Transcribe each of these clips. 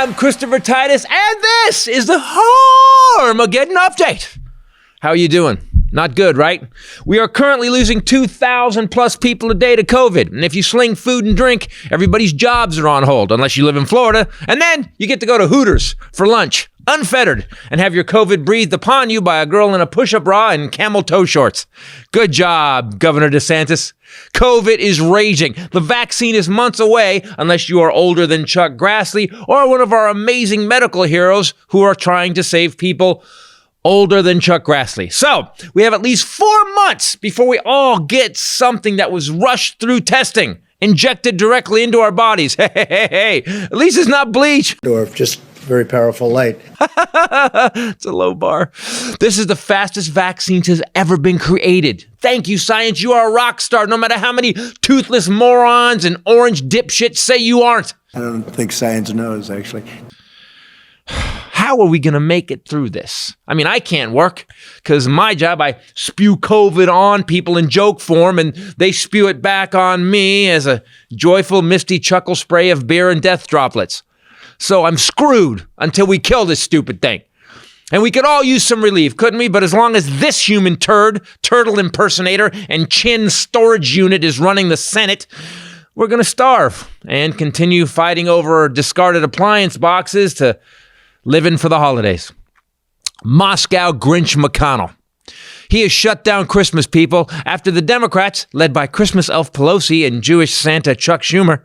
I'm Christopher Titus, and this is the Armageddon Update. How are you doing? Not good, right? We are currently losing 2,000 plus people a day to COVID. And if you sling food and drink, everybody's jobs are on hold, unless you live in Florida. And then you get to go to Hooters for lunch, unfettered, and have your COVID breathed upon you by a girl in a push-up bra and camel toe shorts. Good job, Governor DeSantis. COVID is raging. The vaccine is months away, unless you are older than Chuck Grassley or one of our amazing medical heroes who are trying to save people older than Chuck Grassley. So, we have at least 4 months before we all get something that was rushed through testing, injected directly into our bodies. Hey, at least it's not bleach. Or just very powerful light. It's a low bar. This is the fastest vaccines has ever been created. Thank you, science. You are a rock star, no matter how many toothless morons and orange dipshits say you aren't. I don't think science knows, actually. How are we going to make it through this? I mean, I can't work because my job, I spew COVID on people in joke form and they spew it back on me as a joyful, misty chuckle spray of beer and death droplets. So I'm screwed until we kill this stupid thing. And we could all use some relief, couldn't we? But as long as this human turtle impersonator, and chin storage unit is running the Senate, we're going to starve and continue fighting over discarded appliance boxes to living for the holidays. Moscow Grinch McConnell. He has shut down Christmas, people, after the Democrats, led by Christmas elf Pelosi and Jewish Santa Chuck Schumer,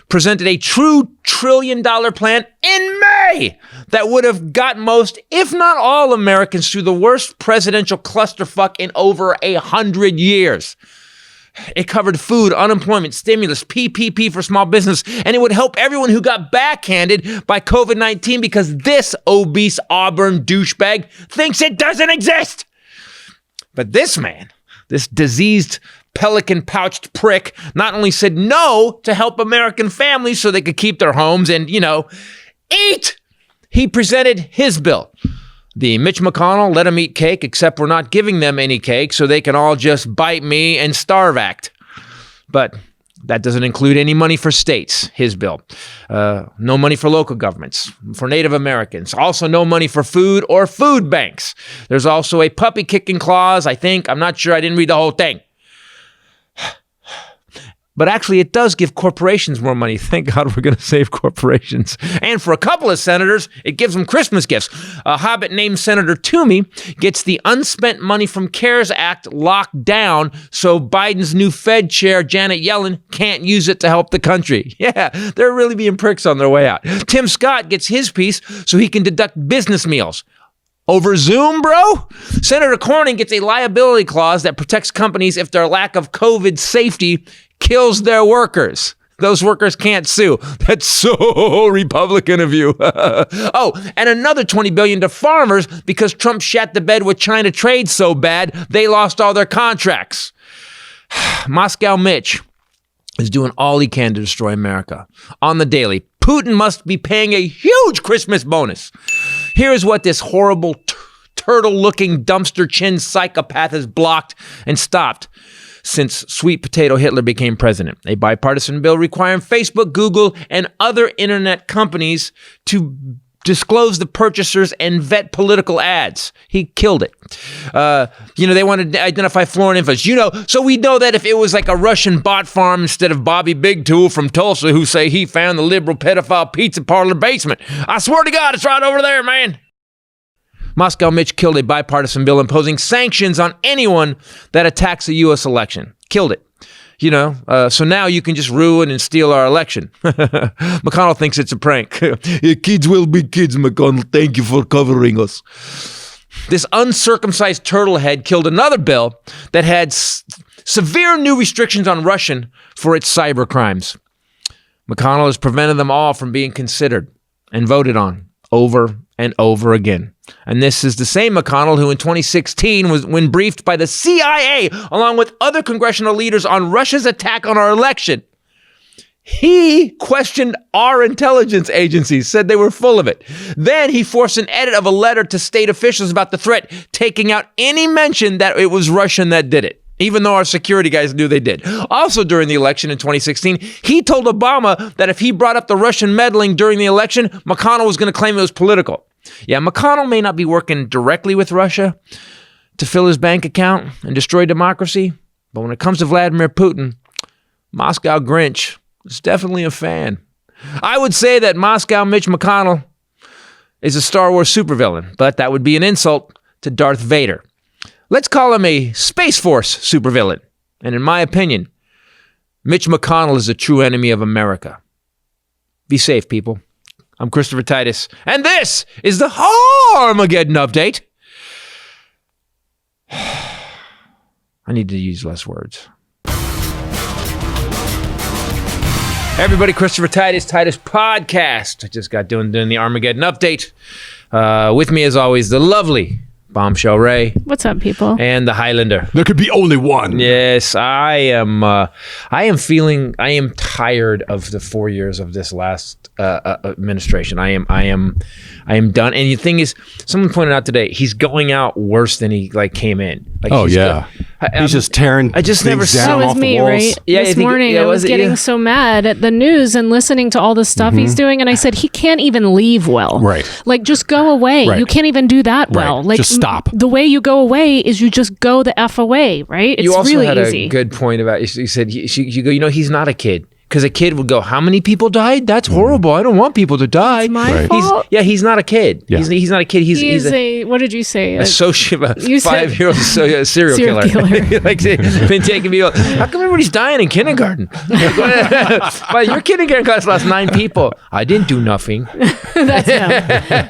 presented a true $1 trillion plan in May that would have got most, if not all, Americans through the worst presidential clusterfuck in over 100 years. It covered food, unemployment, stimulus, PPP for small business, and it would help everyone who got backhanded by COVID-19 because this obese Auburn douchebag thinks it doesn't exist. But this man, this diseased pelican-pouched prick, not only said no to help American families so they could keep their homes and, eat, he presented his bill. The Mitch McConnell, let them eat cake, except we're not giving them any cake, so they can all just bite me and starve act. But that doesn't include any money for states, his bill. No money for local governments, for Native Americans. Also no money for food or food banks. There's also a puppy kicking clause, I think. I'm not sure. I didn't read the whole thing. But actually, it does give corporations more money. Thank God we're going to save corporations. And for a couple of senators, it gives them Christmas gifts. A hobbit named Senator Toomey gets the unspent money from CARES Act locked down so Biden's new Fed chair, Janet Yellen, can't use it to help the country. Yeah, they're really being pricks on their way out. Tim Scott gets his piece so he can deduct business meals. Over Zoom, bro? Senator Cornyn gets a liability clause that protects companies if their lack of COVID safety kills their workers. Those workers can't sue. That's so Republican of you. Oh, and another $20 billion to farmers because Trump shat the bed with China trade so bad they lost all their contracts. Moscow Mitch is doing all he can to destroy America. On the daily, Putin must be paying a huge Christmas bonus. Here's what this horrible turtle-looking dumpster chin psychopath has blocked and stopped since sweet potato Hitler became president. A bipartisan bill requiring Facebook, Google, and other internet companies to disclose the purchasers and vet political ads. He killed it. They wanted to identify foreign influence. So we know that if it was like a Russian bot farm instead of Bobby Big Tool from Tulsa who say he found the liberal pedophile pizza parlor basement. I swear to God, it's right over there, man. Moscow Mitch killed a bipartisan bill imposing sanctions on anyone that attacks a U.S. election. Killed it. So now you can just ruin and steal our election. McConnell thinks it's a prank. Kids will be kids, McConnell. Thank you for covering us. This uncircumcised turtlehead killed another bill that had severe new restrictions on Russian for its cyber crimes. McConnell has prevented them all from being considered and voted on over and over again. And this is the same McConnell who in 2016 when briefed by the CIA along with other congressional leaders on Russia's attack on our election. He questioned our intelligence agencies, said they were full of it. Then he forced an edit of a letter to state officials about the threat, taking out any mention that it was Russian that did it. even though our security guys knew they did. Also, during the election in 2016, he told Obama that if he brought up the Russian meddling during the election, McConnell was going to claim it was political. Yeah, McConnell may not be working directly with Russia to fill his bank account and destroy democracy, but when it comes to Vladimir Putin, Moscow Grinch is definitely a fan. I would say that Moscow Mitch McConnell is a Star Wars supervillain, but that would be an insult to Darth Vader. Let's call him a Space Force supervillain. And in my opinion, Mitch McConnell is a true enemy of America. Be safe, people. I'm Christopher Titus, and this is the Armageddon Update. I need to use less words. Hey everybody, Christopher Titus Podcast. I just got doing the Armageddon Update. With me, as always, the lovely Bombshell Ray. What's up, people? And the Hylinder. There could be only one. Yes, I am tired of the 4 years of this last administration. I am done. And the thing is, someone pointed out today, he's going out worse than he came in. He's just tearing. I just never things down That was off me, the walls. right? Yeah, this morning, I was getting so mad at the news and listening to all the stuff he's doing, and I said, he can't even leave well. Right. Like, just go away. Right. You can't even do that well. Right. Like, Just stop. The way you go away is you just go the F away, right? It's You also really had easy. a good point about, you said, you go, he's not a kid. Because a kid would go, how many people died? That's horrible. I don't want people to die. It's my Right. fault. He's not a kid. Yeah. He's not a kid. He's a, what did you say? a You said- 5-year-old serial Serial killer. killer. Been taking people. How come everybody's dying in kindergarten? Well, your kindergarten class lost 9 people. I didn't do nothing. That's him.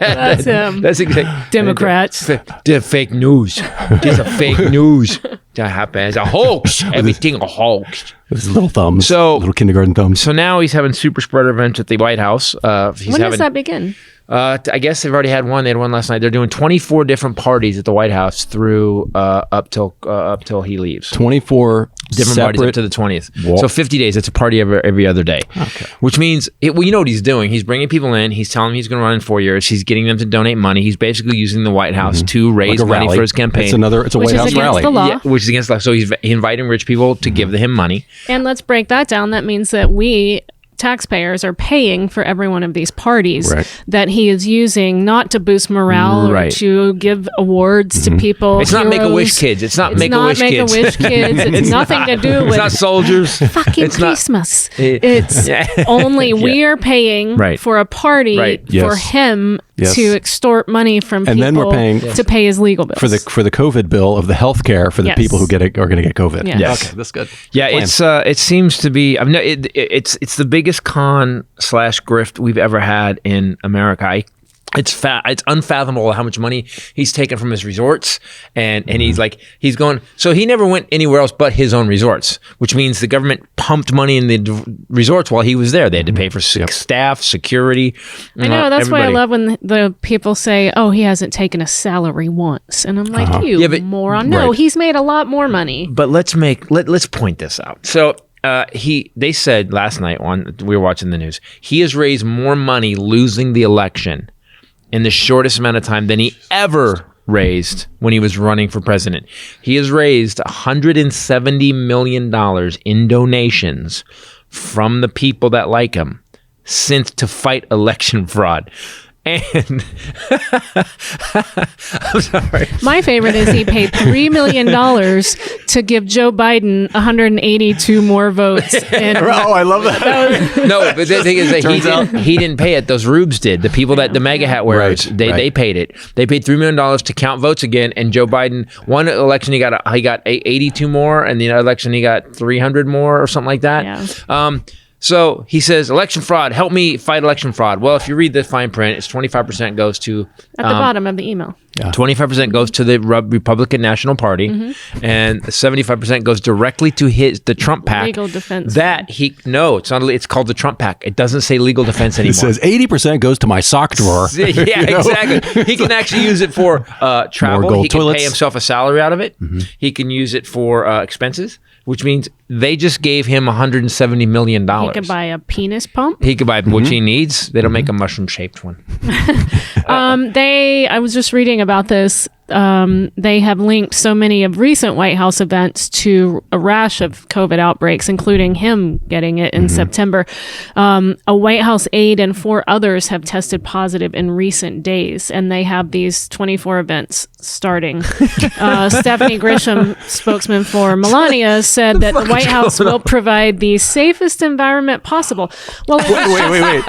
That's him. That's exactly. Democrats. The fake news. This is a fake news. That happened. It's a hoax. Everything a hoax. With his little thumbs. So- little kindergarten thumbs. So now he's having super spreader events at the White House. When does that begin? I guess they've already had one. They had one last night. They're doing 24 different parties at the White House through up till he leaves. 24 Different separate. parties up to the 20th. Whoa. So 50 days. It's a party every other day. Okay. Which means, you know what he's doing. He's bringing people in. He's telling them he's going to run in 4 years. He's getting them to donate money. He's basically using the White House to raise Like a money rally. for his campaign. It's a Which White is House against rally. the law. Yeah, which is against the law. So he's inviting rich people to give him money. And let's break that down. That means that we taxpayers are paying for every one of these parties Right. that he is using not to boost morale Right. or to give awards to people. It's not heroes. Make-A-Wish kids. It's not Make-A-Wish kids. Make-A-Wish kids. It's nothing to do It's with not soldiers. fucking It's not- Christmas. It's only we are paying Right. for a party Right. for Yes. him Yes. to extort money from And people then we're paying to pay his legal bills. for the COVID bill of the health care for the Yes. people who are going to get COVID. Yes. Yes. Okay, that's good. Yeah, Plan. it seems to be. It's the biggest con / grift we've ever had in America. It's unfathomable how much money he's taken from his resorts, and he's going. So he never went anywhere else but his own resorts, which means the government pumped money in the resorts while he was there. They had to pay for staff, security. I know, that's why I everybody. love when the people say, oh, he hasn't taken a salary once. And I'm like, you Yeah, but- moron. No, Right. he's made a lot more money. But let's point this out. So they said last night we were watching the news, he has raised more money losing the election in the shortest amount of time than he ever raised when he was running for president. He has raised $170 million in donations from the people that like him to fight election fraud. And I'm sorry. My favorite is he paid $3 million to give Joe Biden 182 more votes. And Oh, I love that. No, but the thing is that he didn't pay it. Those rubes did. The people that the MAGA hat wearers, Right, they paid it. They paid $3 million to count votes again. And Joe Biden, one election he got 82 more, and the other election he got 300 more or something like that. Yeah. So he says, election fraud, help me fight election fraud. Well, if you read the fine print, it's 25% goes to... at the bottom of the email. 25% goes to the Republican National Party, and 75% goes directly to the Trump PAC. Legal defense. It's called the Trump PAC. It doesn't say legal defense anymore. It says 80% goes to my sock drawer. Yeah, You know? exactly. He can actually use it for travel. gold He can toilets. pay himself a salary out of it. He can use it for expenses, which means they just gave him $170 million. He could buy a penis pump. He could buy which he needs. They don't make a mushroom-shaped one. I was just reading about this. they have linked so many of recent White House events to a rash of COVID outbreaks, including him getting it in September. A White House aide and 4 others have tested positive in recent days, and they have these 24 events starting. Stephanie Grisham, spokesman for Melania, said that the White House will provide the safest environment possible. Well, Wait.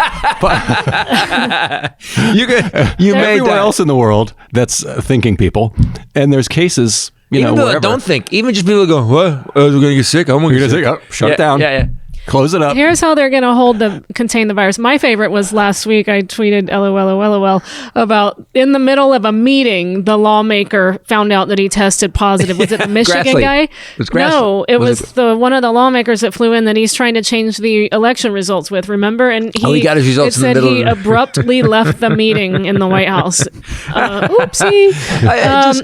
You made Everywhere that. else in the world, that's thinking people, and there's cases, Even people wherever. that don't think, even just people go, what? We're gonna get sick. I'm gonna You're get gonna sick. say, shut it down. Yeah. Close it up. here's how they're going to contain the virus. My favorite was last week. I tweeted LOL about in the middle of a meeting, the lawmaker found out that he tested positive. Was it the Michigan Grassley. guy? It was Grassley. No, it Was was it- the one of the lawmakers that flew in that he's trying to change the election results with. Remember? And he got his results it in the said middle he of the- abruptly left the meeting in the White House. Oopsie.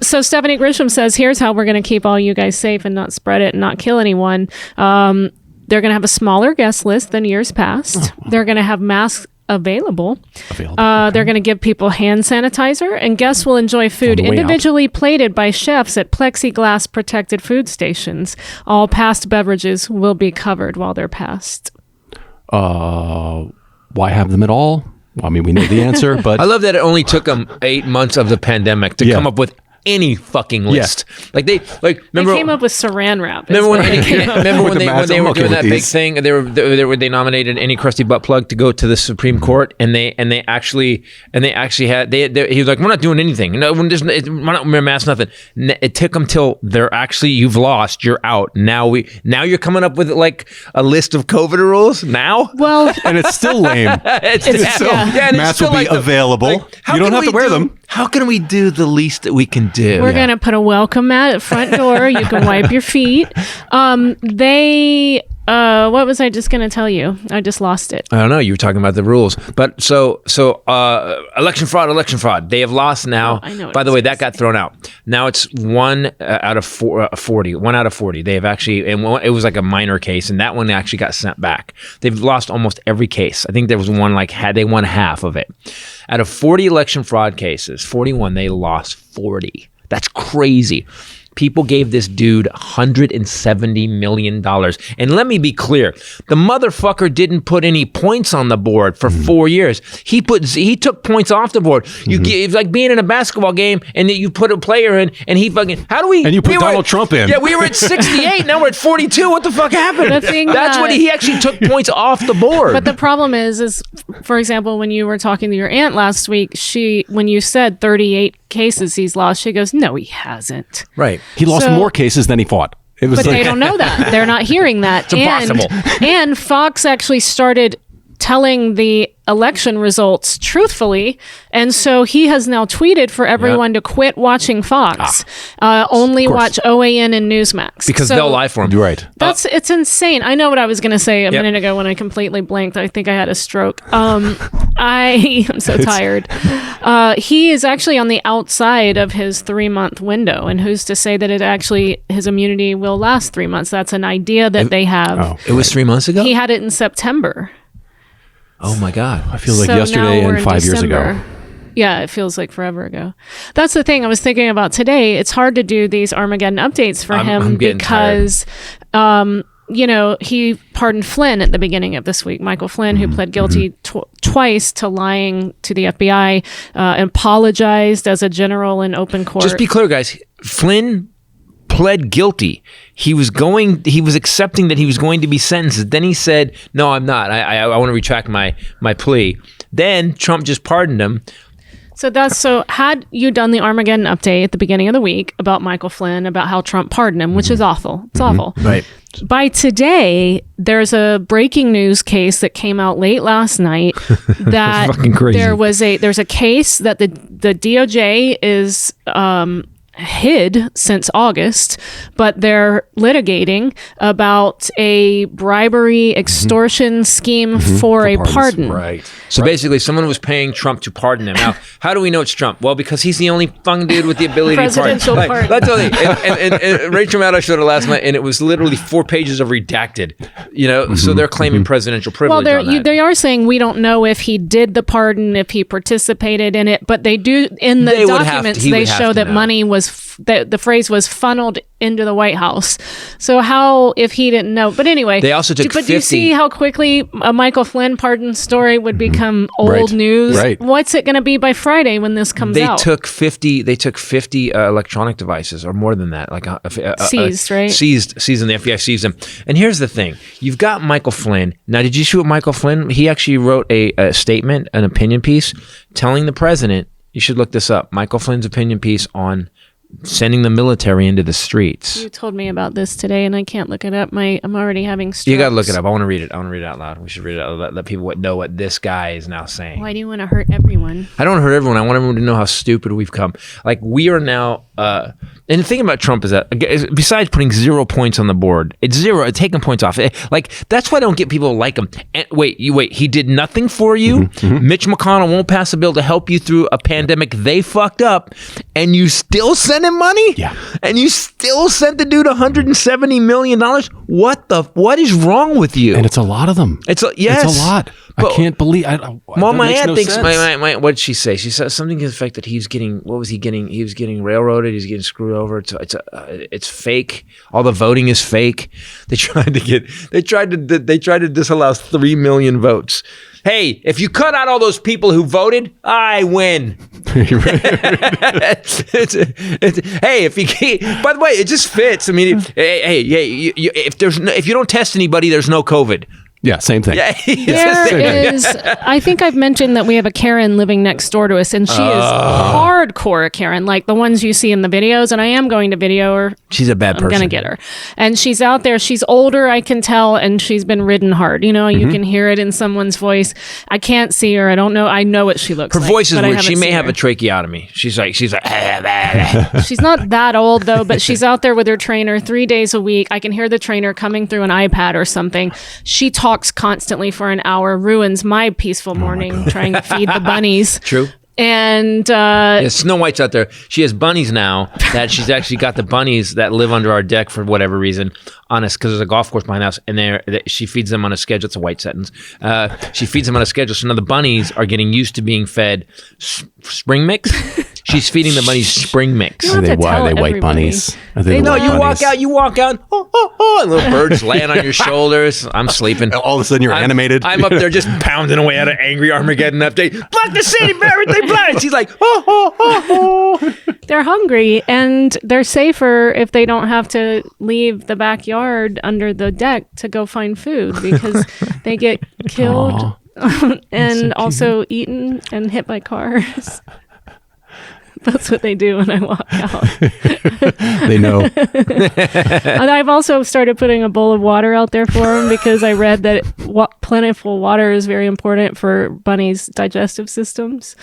So Stephanie Grisham says, here's how we're going to keep all you guys safe and not spread it and not kill anyone. They're going to have a smaller guest list than years past. They're going to have masks available. They're going to give people hand sanitizer, and guests will enjoy food On the way out. individually plated by chefs at plexiglass protected food stations. All past beverages will be covered while they're passed. Why have them at all? Well, I mean, we know the answer, but I love that it only took them 8 months of the pandemic to Yeah. come up with any fucking list. Like they remember They came up with saran wrap. is Remember when, what they came up with. remember With when the they masks, when they I'm were okay doing with that big these. thing? They nominated any crusty butt plug to go to the Supreme Court, and they actually had he was like, we're not doing anything. No, we're not wearing masks, nothing. It took them till they're actually, you've lost, you're out. Now you're coming up with like a list of COVID rules now. Well, and it's still lame. It's still- and it's masks still will be like the- available. how You don't can have to we wear do- them. How can we do the least that we can do? we're going to put a welcome mat at front door. You can wipe your feet. What was I just going to tell you? I just lost it. I don't know. You were talking about the rules, but so election fraud. They have lost now. Oh, I know what By the I was way, gonna that got thrown out. Now it's 1 out of 40. 1 out of 40. They have actually, and it was like a minor case, and that one actually got sent back. They've lost almost every case. I think there was one they won half of it. Out of 40 election fraud cases, 41 they lost 40. That's crazy. People gave this dude $170 million. And let me be clear, the motherfucker didn't put any points on the board for 4 years. He took points off the board. It's like being in a basketball game and you put a player in and he fucking, And you put Donald Trump in. Yeah, we were at 68, now we're at 42. What the fuck happened? The thing That's that- what he actually took points off the board. But the problem is, for example, when you were talking to your aunt last week, when you said 38 cases he's lost, she goes, no, he hasn't. right. He lost So- more cases than he fought. It was But like, they don't know that. They're not hearing that. It's impossible. And Fox actually started telling the election results truthfully, and so he has now tweeted for everyone to quit watching Fox, only watch OAN and Newsmax Because So they'll lie for him. You're right. it's insane. I know what I was going to say a Yep. minute ago when I completely blanked. I think I had a stroke. I'm so tired. He is actually on the outside of his 3-month window, and who's to say that his immunity will last 3 months? That's an idea that they have. It was 3 months ago? He had it in September. Oh my God. I feel like So yesterday now we're and in 5 years ago. December. Yeah, it feels like forever ago. That's the thing I was thinking about today. It's hard to do these Armageddon updates for him I'm getting because, he pardoned Flynn at the beginning of this week. Michael Flynn, who pled guilty twice to lying to the FBI, apologized as a general in open court. Just be clear, guys. Flynn pled guilty. He was accepting that he was going to be sentenced. Then he said, no, I'm not. I want to retract my plea. Then Trump just pardoned him. So had you done the Armageddon update at the beginning of the week about Michael Flynn, about how Trump pardoned him, which is awful. It's awful. Right. By today, there's a breaking news case that came out late last night that fucking crazy. there's a case that the DOJ is hid since August, but they're litigating about a bribery extortion scheme for a pardons. pardon. Right. So basically, someone was paying Trump to pardon them. Now, how do we know it's Trump? Well, because he's the only fung dude with the ability to pardon. Presidential pardon. That's all. And Rachel Maddow showed it last night, and it was literally 4 pages of redacted. So they're claiming presidential privilege. Well, on that. they are saying we don't know if he did the pardon, if he participated in it, but they do in the documents. They show that money was the phrase was funneled into the White House. So how if he didn't know? But anyway, they also took. But do you see how quickly a Michael Flynn pardon story would become old news? Right. What's it going to be by Friday when this comes out? They took 50 electronic devices, or more than that, like seized, right? Seized, and the FBI seized them. And here's the thing: you've got Michael Flynn. Now, did you see what Michael Flynn? He actually wrote a statement, an opinion piece, telling the president. You should look this up. Michael Flynn's opinion piece on sending the military into the streets. You told me about this today, and I can't look it up. I'm already having strokes. You got to look it up. I want to read it. I want to read it out loud. We should read it out loud. Let people know what this guy is now saying. Why do you want to hurt everyone? I don't want to hurt everyone. I want everyone to know how stupid we've come. Like, we are now... and the thing about Trump is that, besides putting 0 points on the board, it's zero. It's taking points off. Like, that's why I don't get people to like him. And wait. He did nothing for you. Mitch McConnell won't pass a bill to help you through a pandemic they fucked up, and you still send him money? Yeah. And you still sent the dude $170 million? What is wrong with you? And it's a lot of them. It's a lot. I can't believe. Well, my aunt thinks. What did she say? She said something to the effect that he was getting. What was he getting? He was getting railroaded. He's getting screwed over. It's fake. All the voting is fake. They tried to disallow 3 million votes. Hey, if you cut out all those people who voted, I win. Hey, if you by the way, it just fits. I mean, if you don't test anybody, there's no COVID. Yeah, same thing. Yeah, there is. I think I've mentioned that we have a Karen living next door to us, and she is hardcore Karen, like the ones you see in the videos. And I am going to video her. She's a bad person. I'm going to get her. And she's out there. She's older, I can tell, and she's been ridden hard. You can hear it in someone's voice. I can't see her. I don't know. I know what she looks like. Her voice is weird. She may have a tracheotomy. She's like. She's not that old, though, but she's out there with her trainer 3 days a week. I can hear the trainer coming through an iPad or something. She talks constantly for an hour, ruins my peaceful morning trying to feed the bunnies. True. And Snow White's out there. She has bunnies now that she's actually got the bunnies that live under our deck for whatever reason on us, because there's a golf course behind the house, and she feeds them on a schedule. It's a white sentence. She feeds them on a schedule. So now the bunnies are getting used to being fed spring mix. She's feeding the bunnies spring mix. Are they white bunnies? You walk out, and little birds laying on your shoulders. I'm sleeping. All of a sudden you're animated. I'm up there just pounding away at an angry Armageddon update. Block the city, everything blind. She's like, They're hungry, and they're safer if they don't have to leave the backyard under the deck to go find food, because they get killed and also eaten and hit by cars. That's what they do when I walk out. They know. And I've also started putting a bowl of water out there for them, because I read that plentiful water is very important for bunnies' digestive systems.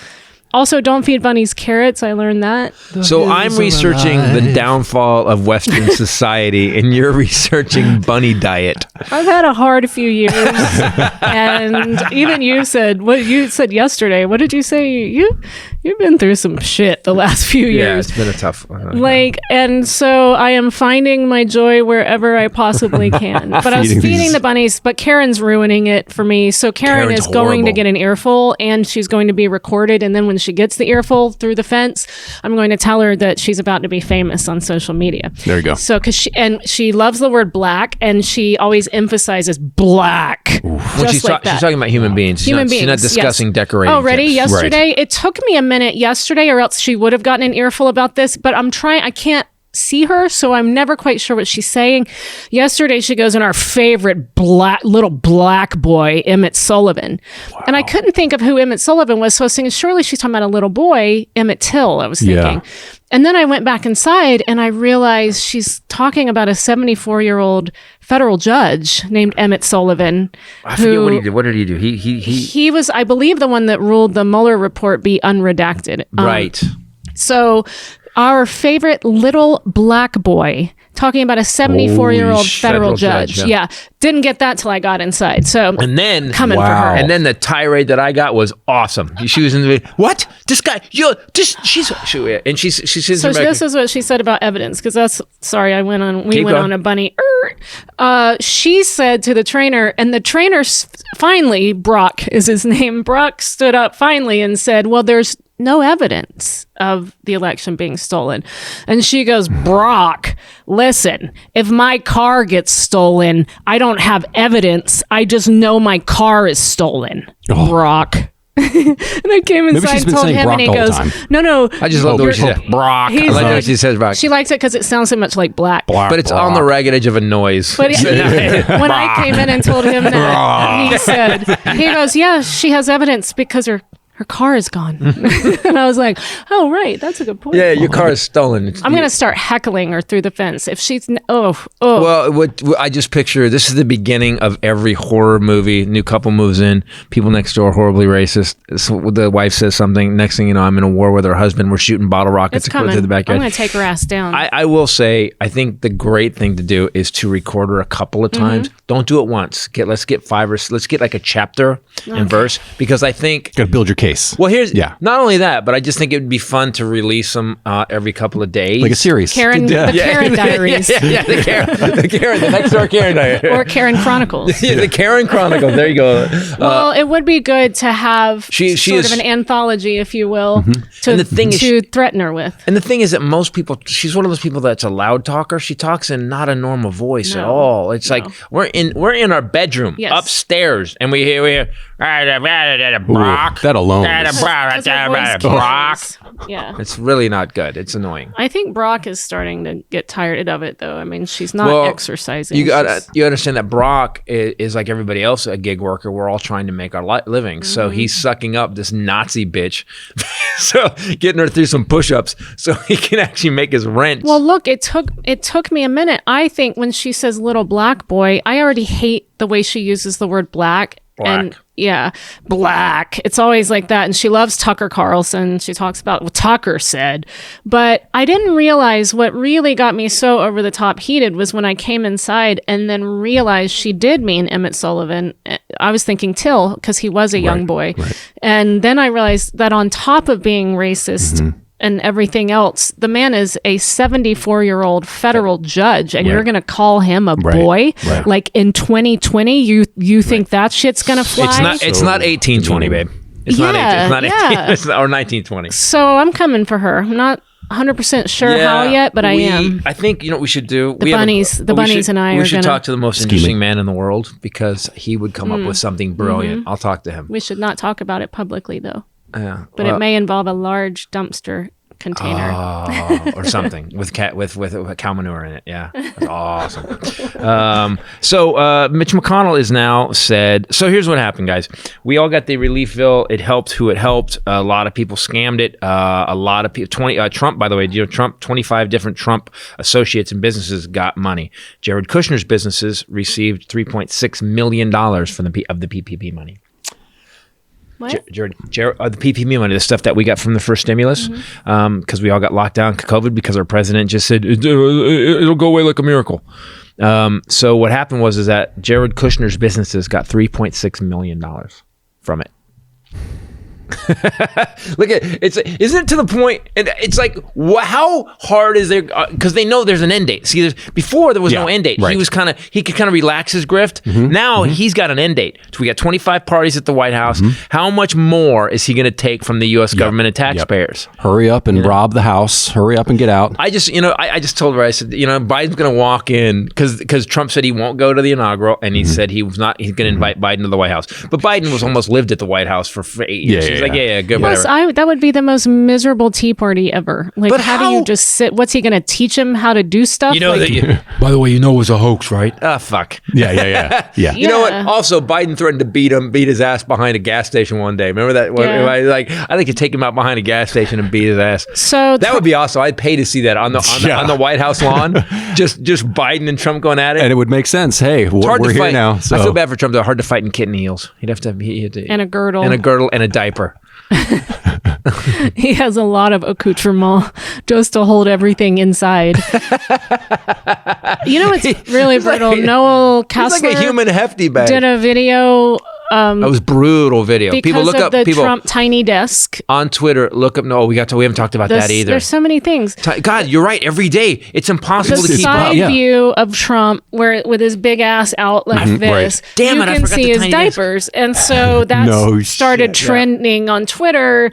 Also, don't feed bunnies carrots. I learned that. So I'm researching the downfall of Western society, and you're researching bunny diet. I've had a hard few years, and even you said what you said yesterday. What did you say? You've been through some shit the last few years. Yeah, it's been a tough one. And so I am finding my joy wherever I possibly can. But I was feeding the bunnies, but Karen's ruining it for me. So Karen's is going to get an earful, and she's going to be recorded. And then when she gets the earful through the fence, I'm going to tell her that she's about to be famous on social media. There you go. So she loves the word black, and she always emphasizes black. When she's talking about human beings. She's not discussing decorating. Oh, ready? Tips. Yesterday, It took me a minute yesterday, or else she would have gotten an earful about this, but I can't see her, so I'm never quite sure what she's saying. Yesterday she goes in our favorite little black boy, Emmett Sullivan. Wow. And I couldn't think of who Emmett Sullivan was, so I was thinking surely she's talking about a little boy, Emmett Till, I was thinking. Yeah. And then I went back inside and I realized she's talking about a 74-year-old federal judge named Emmett Sullivan. I forget what he did. What did he do? He was, I believe, the one that ruled the Mueller report be unredacted. Right. So our favorite little black boy, talking about a 74-year-old federal judge. Yeah. Didn't get that till I got inside. So and then coming for her. And then the tirade that I got was awesome. She was in the what? This guy, she's so this is what she said about evidence, because that's sorry, we went on a bunny. She said to the trainer, and the trainer finally, Brock is his name. Brock stood up finally and said, well, there's no evidence of the election being stolen. And she goes, Brock, listen, if my car gets stolen, I don't have evidence. I just know my car is stolen. Brock. And I came inside and told him, and he goes, no. I just love the way she said Brock. I like the way she says Brock. She likes it because it sounds so much like black. But it's on the ragged edge of a noise. But when I came in and told him that, he goes, yeah, she has evidence because her car is gone. And I was like, oh, right. That's a good point. Yeah, your car is stolen. I'm going to start heckling her through the fence. If she's, Well, what I just picture, this is the beginning of every horror movie. New couple moves in. People next door, horribly racist. So the wife says something. Next thing you know, I'm in a war with her husband. We're shooting bottle rockets through the backyard. I'm going to take her ass down. I will say, I think the great thing to do is to record her a couple of times. Don't do it once. Let's get like a chapter and verse, because I think... Got to build your case. Well, not only that, but I just think it would be fun to release them every couple of days, like a series. Karen Diaries. the next door Karen Diaries, or Karen Chronicles. The Karen Chronicles. There you go. Well, it would be good to have sort of an anthology, if you will, to threaten her with. And the thing is that most people, she's one of those people that's a loud talker. She talks in not a normal voice at all. It's like we're in our bedroom upstairs, and we hear Brock. That alone. Brock. Yeah. It's really not good. It's annoying. I think Brock is starting to get tired of it, though. I mean, she's not exercising. You understand that Brock is like everybody else, a gig worker. We're all trying to make our living. So he's sucking up this Nazi bitch. So getting her through some push-ups so he can actually make his rent. Well, look, it took me a minute. I think when she says little black boy, I already hate the way she uses the word black. And black. It's always like that. And she loves Tucker Carlson. She talks about what Tucker said. But I didn't realize what really got me so over the top heated was when I came inside and then realized she did mean Emmett Sullivan. I was thinking Till, because he was a young boy. Right. And then I realized that on top of being racist and everything else, the man is a 74-year-old federal judge, and you're going to call him a boy? Right. Like in 2020, you think that shit's going to fly? It's not 1820, babe. It's not 18. It's or 1920. So I'm coming for her. I'm not 100% sure how yet, but I am. I think you know what we should do. The bunnies and I are We should talk to the most interesting man in the world, because he would come up with something brilliant. I'll talk to him. We should not talk about it publicly, though. But it may involve a large dumpster container or something with cow manure in it. Yeah, that's awesome. So Mitch McConnell is now said. So here's what happened, guys. We all got the relief bill. It helped who it helped. A lot of people scammed it. A lot of people. Trump, by the way, Trump. 25 different Trump associates and businesses got money. Jared Kushner's businesses received $3.6 million from the PPP money. What? Jared, the PPP money, the stuff that we got from the first stimulus, because we all got locked down COVID because our president just said it'll go away like a miracle. So what happened was that Jared Kushner's businesses got $3.6 million from it. Look at isn't it to the point? And it's like, how hard is there? Because they know there's an end date. See, before there was no end date. Right. He could kind of relax his grift. Now he's got an end date. So we got 25 parties at the White House. How much more is he going to take from the U.S. government and taxpayers? Hurry up and rob the House. Hurry up and get out. I just told her, I said, Biden's going to walk in because Trump said he won't go to the inaugural, and he said he's going to invite Biden to the White House. But Biden was almost lived at the White House for 8 years. He's like, good, whatever. That would be the most miserable tea party ever. Like, but how do you just sit? What's he going to teach him how to do stuff? By the way, it was a hoax, right? Fuck. Yeah. You know what? Also, Biden threatened to beat his ass behind a gas station one day. Remember that? I think you'd take him out behind a gas station and beat his ass. So that would be awesome. I'd pay to see that on the White House lawn. just Biden and Trump going at it. And it would make sense. Hey, we're here now. So. I feel bad for Trump. They're hard to fight in kitten heels. He'd have to and a girdle and a diaper. He has a lot of accoutrement just to hold everything inside. You know what's really brutal? Like, Noel he's Kessler like a human hefty bag. did a video That was brutal video. because People look of up the people Trump tiny desk. on Twitter. Look up. No, we haven't talked about that either. There's so many things. God, you're right. Every day, it's impossible The to keep up. side view of Trump, where with his big ass out like this, Right. Damn you it, I can forgot see the his tiny desk. diapers, and so that No started shit. trending on Twitter.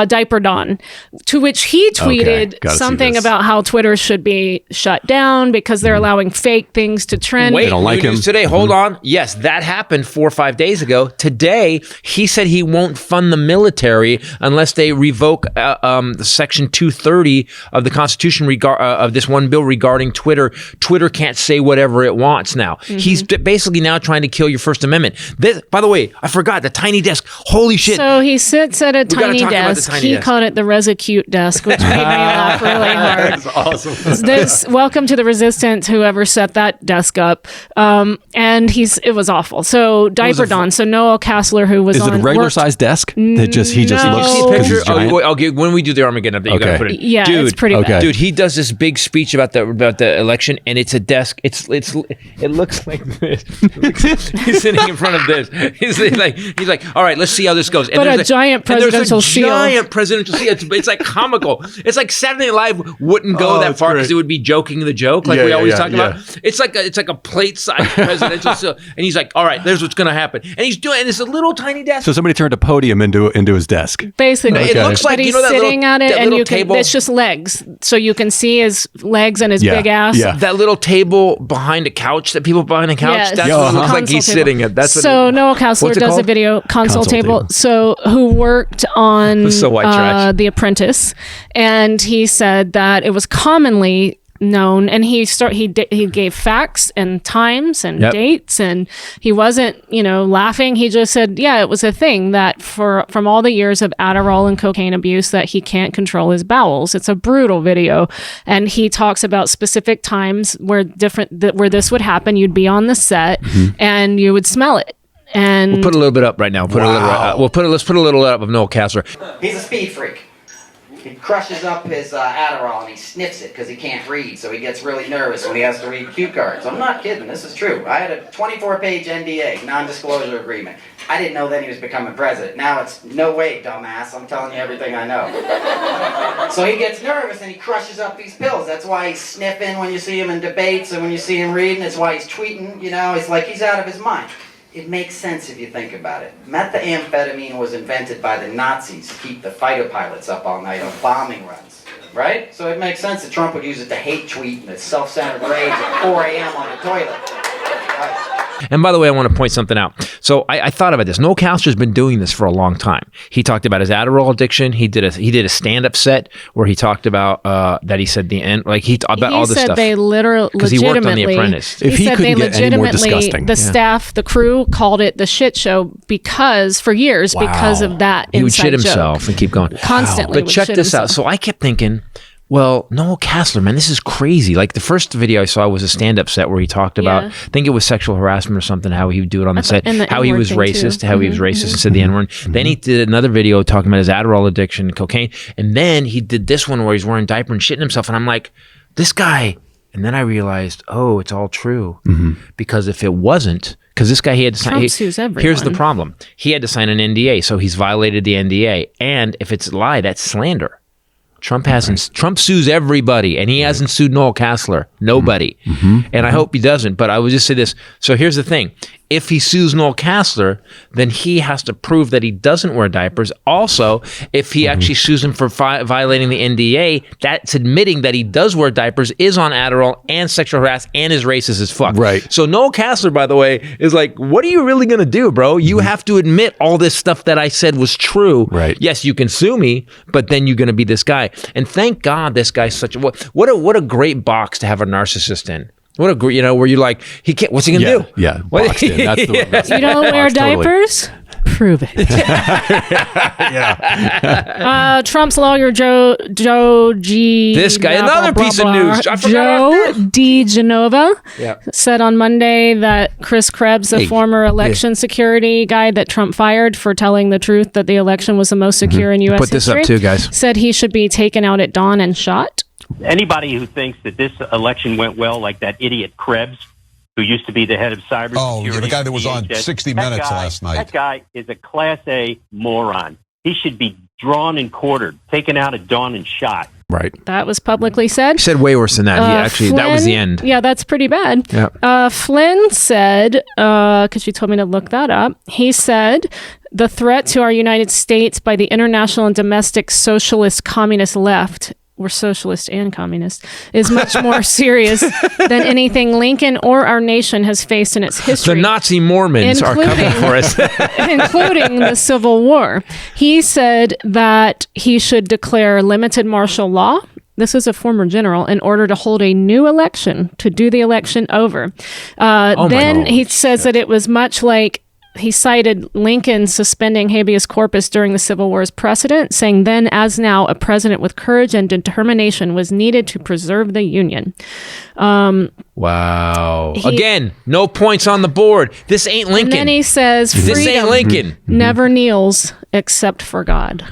Diaper Don, to which he tweeted gotta see something this. about how Twitter should be shut down because they're allowing fake things to trend. Wait, don't like new news him. today. Hold on. Yes, that happened 4 or 5 days ago. Today, he said he won't fund the military unless they revoke the Section 230 of the Constitution of this one bill regarding Twitter. Twitter can't say whatever it wants now. He's basically now trying to kill your First Amendment. This, by the way, I forgot the tiny desk. Holy shit. So he sits at a gotta tiny talk about the desk. tiny He desk. called it the Resacute desk, which made me laugh really hard. That's awesome. This welcome to the resistance, whoever set that desk up, and it was awful. So Diaper Don, so Noel Kessler, who was Is it a on regular worked- sized desk? He just No. looks See See a 'cause picture? he's giant? I'll get when we do the Armageddon update. You gotta Okay. put it. Yeah, Dude, it's pretty okay. bad. Dude, he does this big speech about the election, and it's a desk. It looks like this. He's sitting in front of this. He's like, all right, let's see how this goes. And But there's a giant presidential seal. Giant presidential seal. It's like comical. It's like Saturday Night Live wouldn't go Oh, that it's far great. because it would be joking the joke, like Yeah, we yeah, always yeah, talk yeah. about. It's like a plate-sized presidential seal, and he's like, all right, there's what's gonna happen, and he's doing. And it's a little tiny desk. So somebody turned a podium into his desk. Basically, It looks like, but you he's know, that sitting little- at it, that and little you can. table? It's just legs, so you can see his legs and his Yeah, big ass. yeah. That little table behind a couch that people behind a couch. Yes. That's Yeah, what it looks like console he's table. sitting at. That's what So Noel Kessler What's it does a called? video console table. table. So who worked on So white trash. The Apprentice, and he said that it was commonly known, and he gave facts and times and Yep. dates, and he wasn't laughing. He just said, yeah, it was a thing that from all the years of Adderall and cocaine abuse that he can't control his bowels. It's a brutal video, and he talks about specific times where this would happen. You'd be on the set and you would smell it. And We'll put a little bit up right now. Let's put a little up of Noel Kessler. He's a speed freak. He crushes up his Adderall and he sniffs it because he can't read, so he gets really nervous when he has to read cue cards. I'm not kidding, this is true. I had a 24-page NDA, non-disclosure agreement. I didn't know then he was becoming president. Now it's, no way, dumbass, I'm telling you everything I know. So he gets nervous and he crushes up these pills. That's why he's sniffing when you see him in debates and when you see him reading. It's why he's tweeting, it's like he's out of his mind. It makes sense if you think about it. Methamphetamine was invented by the Nazis to keep the fighter pilots up all night on bombing runs, right? So it makes sense that Trump would use it to hate tweet and a self-centered rage at 4 a.m. on the toilet. Right. And by the way, I want to point something out. So I thought about this. Noel Kessler's been doing this for a long time. He talked about his Adderall addiction. He did a stand-up set where he talked about that he said the end, like about all this said stuff. they literally, 'Cause he worked on The Apprentice. If he said couldn't they get any more legitimately, disgusting. the staff, the crew called it the shit show because for years because of that He would shit inside joke. himself and keep going. Constantly But would check shit this out. himself. So I kept thinking, well, Noel Kessler, man, this is crazy. Like the first video I saw was a stand-up set where he talked about, Yeah. I think it was sexual harassment or something, how he would do it on the set, and the how he N-word was thing, racist, too. how he was racist and said the N-word. Then he did another video talking about his Adderall addiction and cocaine. And then he did this one where he's wearing a diaper and shitting himself. And I'm like, this guy. And then I realized, oh, it's all true. Because if it wasn't, because this guy, he had to sign. Trump sues Here's the everyone. problem. He had to sign an NDA. So he's violated the NDA. And if it's a lie, that's slander. Trump hasn't. Trump sues everybody, and he hasn't sued Noel Kessler. Nobody. And I hope he doesn't. But I would just say this. So here's the thing: if he sues Noel Kessler, then he has to prove that he doesn't wear diapers. Also, if he actually sues him for violating the NDA, that's admitting that he does wear diapers, is on Adderall, and sexual harassment, and is racist as fuck. Right. So Noel Kessler, by the way, is like, what are you really gonna do, bro? You have to admit all this stuff that I said was true. Right. Yes, you can sue me, but then you're gonna be this guy. And thank God this guy's such a what a great box to have a narcissist in. What a great, where you're like, he can't. What's he gonna do? Yeah, What- boxed in. That's the one. That's You the don't box, wear totally. diapers? Prove it. Trump's lawyer, Joe G. This guy, another piece of news. I forgot Joe about D. Genova said on Monday that Chris Krebs, a former election security guy that Trump fired for telling the truth that the election was the most secure in U.S. Put this history, up too, guys. said he should be taken out at dawn and shot. Anybody who thinks that this election went well, like that idiot Krebs, who used to be the head of cybersecurity. Oh, yeah, the guy that was on 60 Minutes last night. That guy is a Class A moron. He should be drawn and quartered, taken out at dawn and shot. Right. That was publicly said. He said way worse than that. He actually, that was the end. Yeah, that's pretty bad. Yeah. Flynn said, because you told me to look that up, he said, the threat to our United States by the international and domestic socialist communist left, we're socialist and communist, is much more serious than anything Lincoln or our nation has faced in its history. The Nazi Mormons are coming for us. Including the Civil War. He said that he should declare limited martial law. This is a former general, in order to hold a new election, to do the election over. Then he says that it was much like, he cited Lincoln suspending habeas corpus during the Civil War as precedent, saying then as now, a president with courage and determination was needed to preserve the Union. Wow. Again, no points on the board. This ain't Lincoln. And then he says, freedom this ain't Lincoln. never kneels except for God.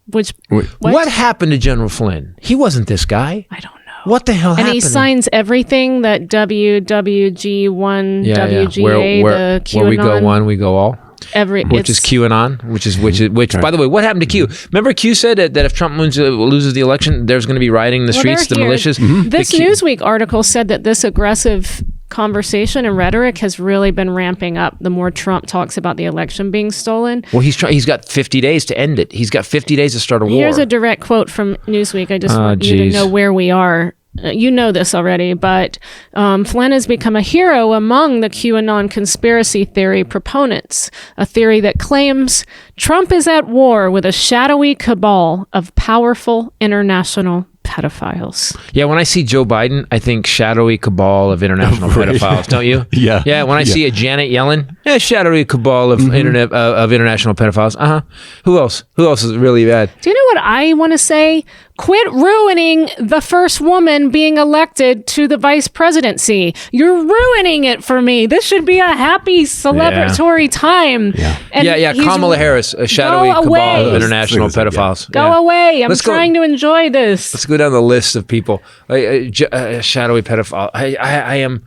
Which, what happened to General Flynn? He wasn't this guy. I don't know. What the hell happened? And he signs everything that WWG1, WGA, where the QAnon. Where we go one, we go all. Which is QAnon, which by the way, what happened to Q? Remember Q said that if Trump loses the election, there's going to be rioting in the streets, the militias. This Newsweek article said that this aggressive conversation and rhetoric has really been ramping up the more Trump talks about the election being stolen. Well, he's got 50 days to end it. He's got 50 days to start a war. Here's a direct quote from Newsweek. I just want you to know where we are. You know this already, but Flynn has become a hero among the QAnon conspiracy theory proponents, a theory that claims Trump is at war with a shadowy cabal of powerful international pedophiles. Yeah, when I see Joe Biden, I think shadowy cabal of international pedophiles, don't you? Yeah. Yeah, when I see a Janet Yellen, shadowy cabal of international pedophiles. Who else? Who else is really bad? Do you know what I want to say? Quit ruining the first woman being elected to the vice presidency. You're ruining it for me. This should be a happy celebratory time. Yeah. And Kamala Harris, a shadowy cabal of international pedophiles. Go away. I'm trying to enjoy this. Let's go down the list of people. Shadowy pedophile. I am.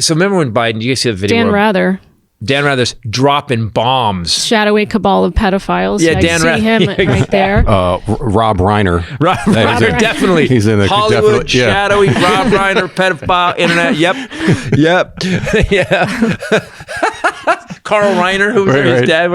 So remember when Biden, you guys see the video? Dan Rather's dropping bombs. Shadowy cabal of pedophiles. Yeah, Dan Rather. I see him right there. Rob Reiner. Rob Reiner, definitely. He's in the Hollywood shadowy Rob Reiner pedophile internet. Yep. Yeah. Carl Reiner, who was his dad.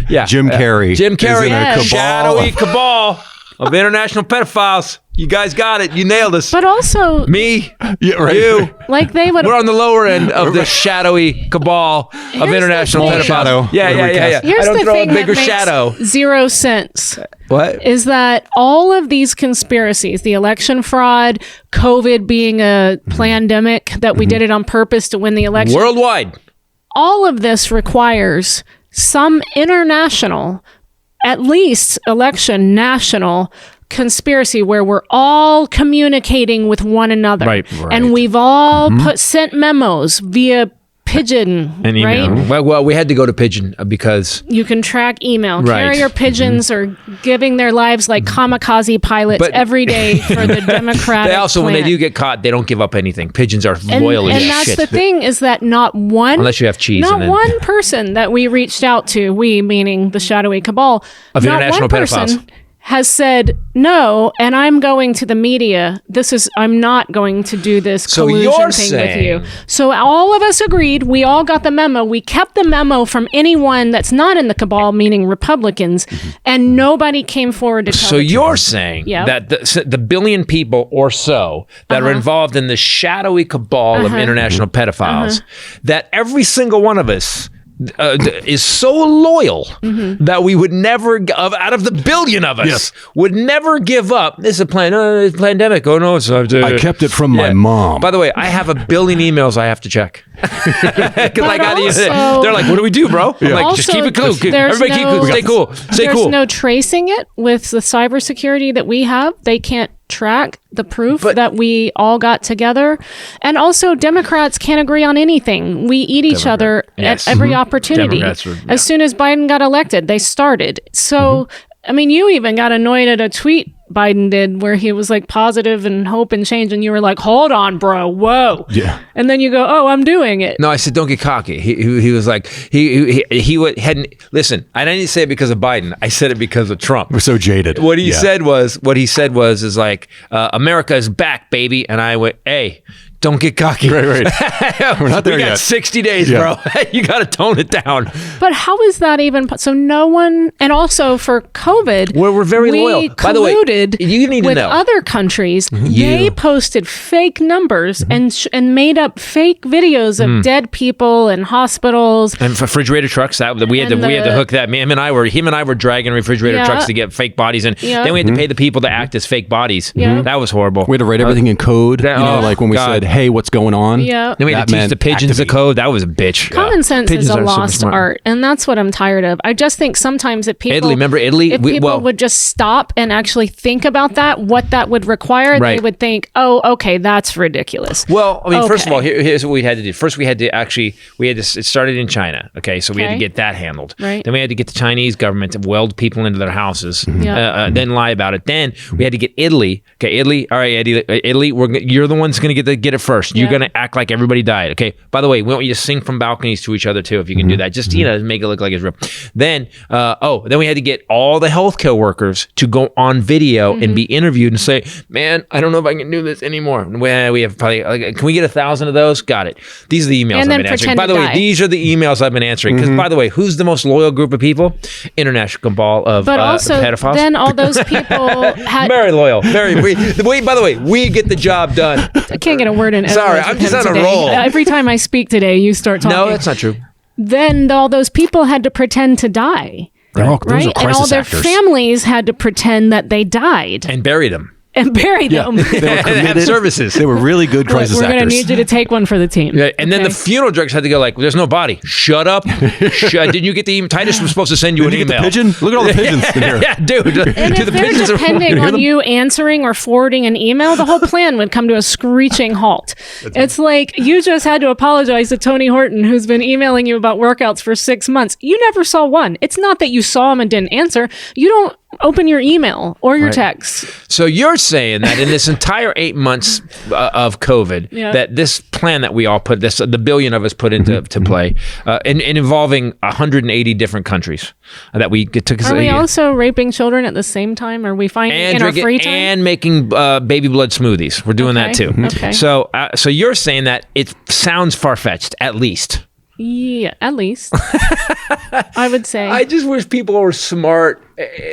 Yeah. Jim Carrey. Jim Carrey. Is in a cabal. Shadowy cabal of international pedophiles. You guys got it. You nailed us. But also... Me. Yeah, right. You. Like they would... We're on the lower end of the shadowy cabal of international pedophiles. Shadow. Yeah. Here's I don't the throw thing a bigger that makes shadow. Zero sense. What? Is that all of these conspiracies, the election fraud, COVID being a pandemic, that we did it on purpose to win the election. Worldwide. All of this requires some international, at least national conspiracy where we're all communicating with one another. Right. And we've all sent memos via pigeon, and email. Right? Well, we had to go to pigeon because you can track email. Right. Carrier pigeons are giving their lives like kamikaze pilots every day for the Democratic They also, plan. when they do get caught, they don't give up anything. Pigeons are loyal as shit. And that's the thing, is that not one... Unless you have cheese. Not one person that we reached out to, we meaning the shadowy cabal, of not international one person pedophiles. Has said no, and I'm going to the media. I'm not going to do this collusion thing with you. So all of us agreed. We all got the memo. We kept the memo from anyone that's not in the cabal, meaning Republicans, and nobody came forward to tell So you're saying Yep. that the billion people or so that are involved in the shadowy cabal of international pedophiles, that every single one of us is so loyal that we would never, out of the billion of us, would never give up. This is a pandemic. Oh no, I kept it from my mom. By the way, I have a billion emails I have to check. They're like, what do we do, bro? I'm like, just keep it cool. Everybody stay cool. Stay cool. There's no tracing it with the cybersecurity that we have. They can't track the proof that we all got together. And also, Democrats can't agree on anything. We eat each other at every opportunity. As soon as Biden got elected, they started. So, I mean, you even got annoyed at a tweet Biden did where he was like positive and hope and change, and you were like, hold on, bro, whoa. Yeah. And then you go, oh, I'm doing it. No, I said, don't get cocky. He was like, he hadn't, listen, I didn't say it because of Biden. I said it because of Trump. We're so jaded. What he said was, is like, America is back, baby. And I went, hey, don't get cocky. Right. We're not there yet. We got 60 days, bro. You got to tone it down. But how is that even? So no one, and also for COVID, we're very loyal. By the way, you need to with know. Other countries, they posted fake numbers and made up fake videos of dead people in hospitals and refrigerator trucks. We had to hook that. Him and I were dragging refrigerator trucks to get fake bodies, and then we had to pay the people to act as fake bodies. That was horrible. We had to write everything in code. Like when we said, hey, what's going on? Yeah. Then we had to teach the pigeons the code. That was a bitch. Common sense is a lost art, and that's what I'm tired of. I just think sometimes that people, remember Italy? If people would just stop and actually think about that, what that would require, they would think, oh, okay, that's ridiculous. Well, I mean, first of all, here's what we had to do. First, it started in China. Okay, so we had to get that handled. Right. Then we had to get the Chinese government to weld people into their houses, then lie about it. Then we had to get Italy. Okay, Italy. All right, Italy. You're the one's going to get it first. You're going to act like everybody died. Okay. By the way, we want you to sing from balconies to each other too, if you can do that. Just make it look like it's real. Then, then we had to get all the healthcare workers to go on video and be interviewed and say, "Man, I don't know if I can do this anymore." Well, we have probably. Can we get 1,000 of those? Got it. These are the emails I've been answering. By the way, these are the emails I've been answering. Because by the way, who's the most loyal group of people? International cabal of pedophiles. Then all those people had very loyal. Very. By the way, we get the job done. I can't get a word in. Sorry, I'm just on a roll. Every time I speak today, you start talking. No, that's not true. Then all those people had to pretend to die. Those are and all their families had to pretend that they died. And buried them. And buried them. They were committed services. They were really good crisis actors. We're going to need you to take one for the team. Yeah, and then the funeral directors had to go like, "There's no body. Shut up." Didn't you get the email? Titus was supposed to send you an email. Get the pigeon? Look at all the pigeons in here. Yeah, dude. And if they're depending on you answering or forwarding an email, the whole plan would come to a screeching halt. It's like you just had to apologize to Tony Horton, who's been emailing you about workouts for 6 months. You never saw one. It's not that you saw him and didn't answer. You don't open your email or your text. So you're saying that in this entire 8 months of COVID, that this plan that we all put, the billion of us put into play, and involving 180 different countries that we took. Are we also raping children at the same time? Are we finding in our free time? And making baby blood smoothies. We're doing that too. Okay. So you're saying that it sounds far-fetched, at least. Yeah, at least. I would say. I just wish people were smart.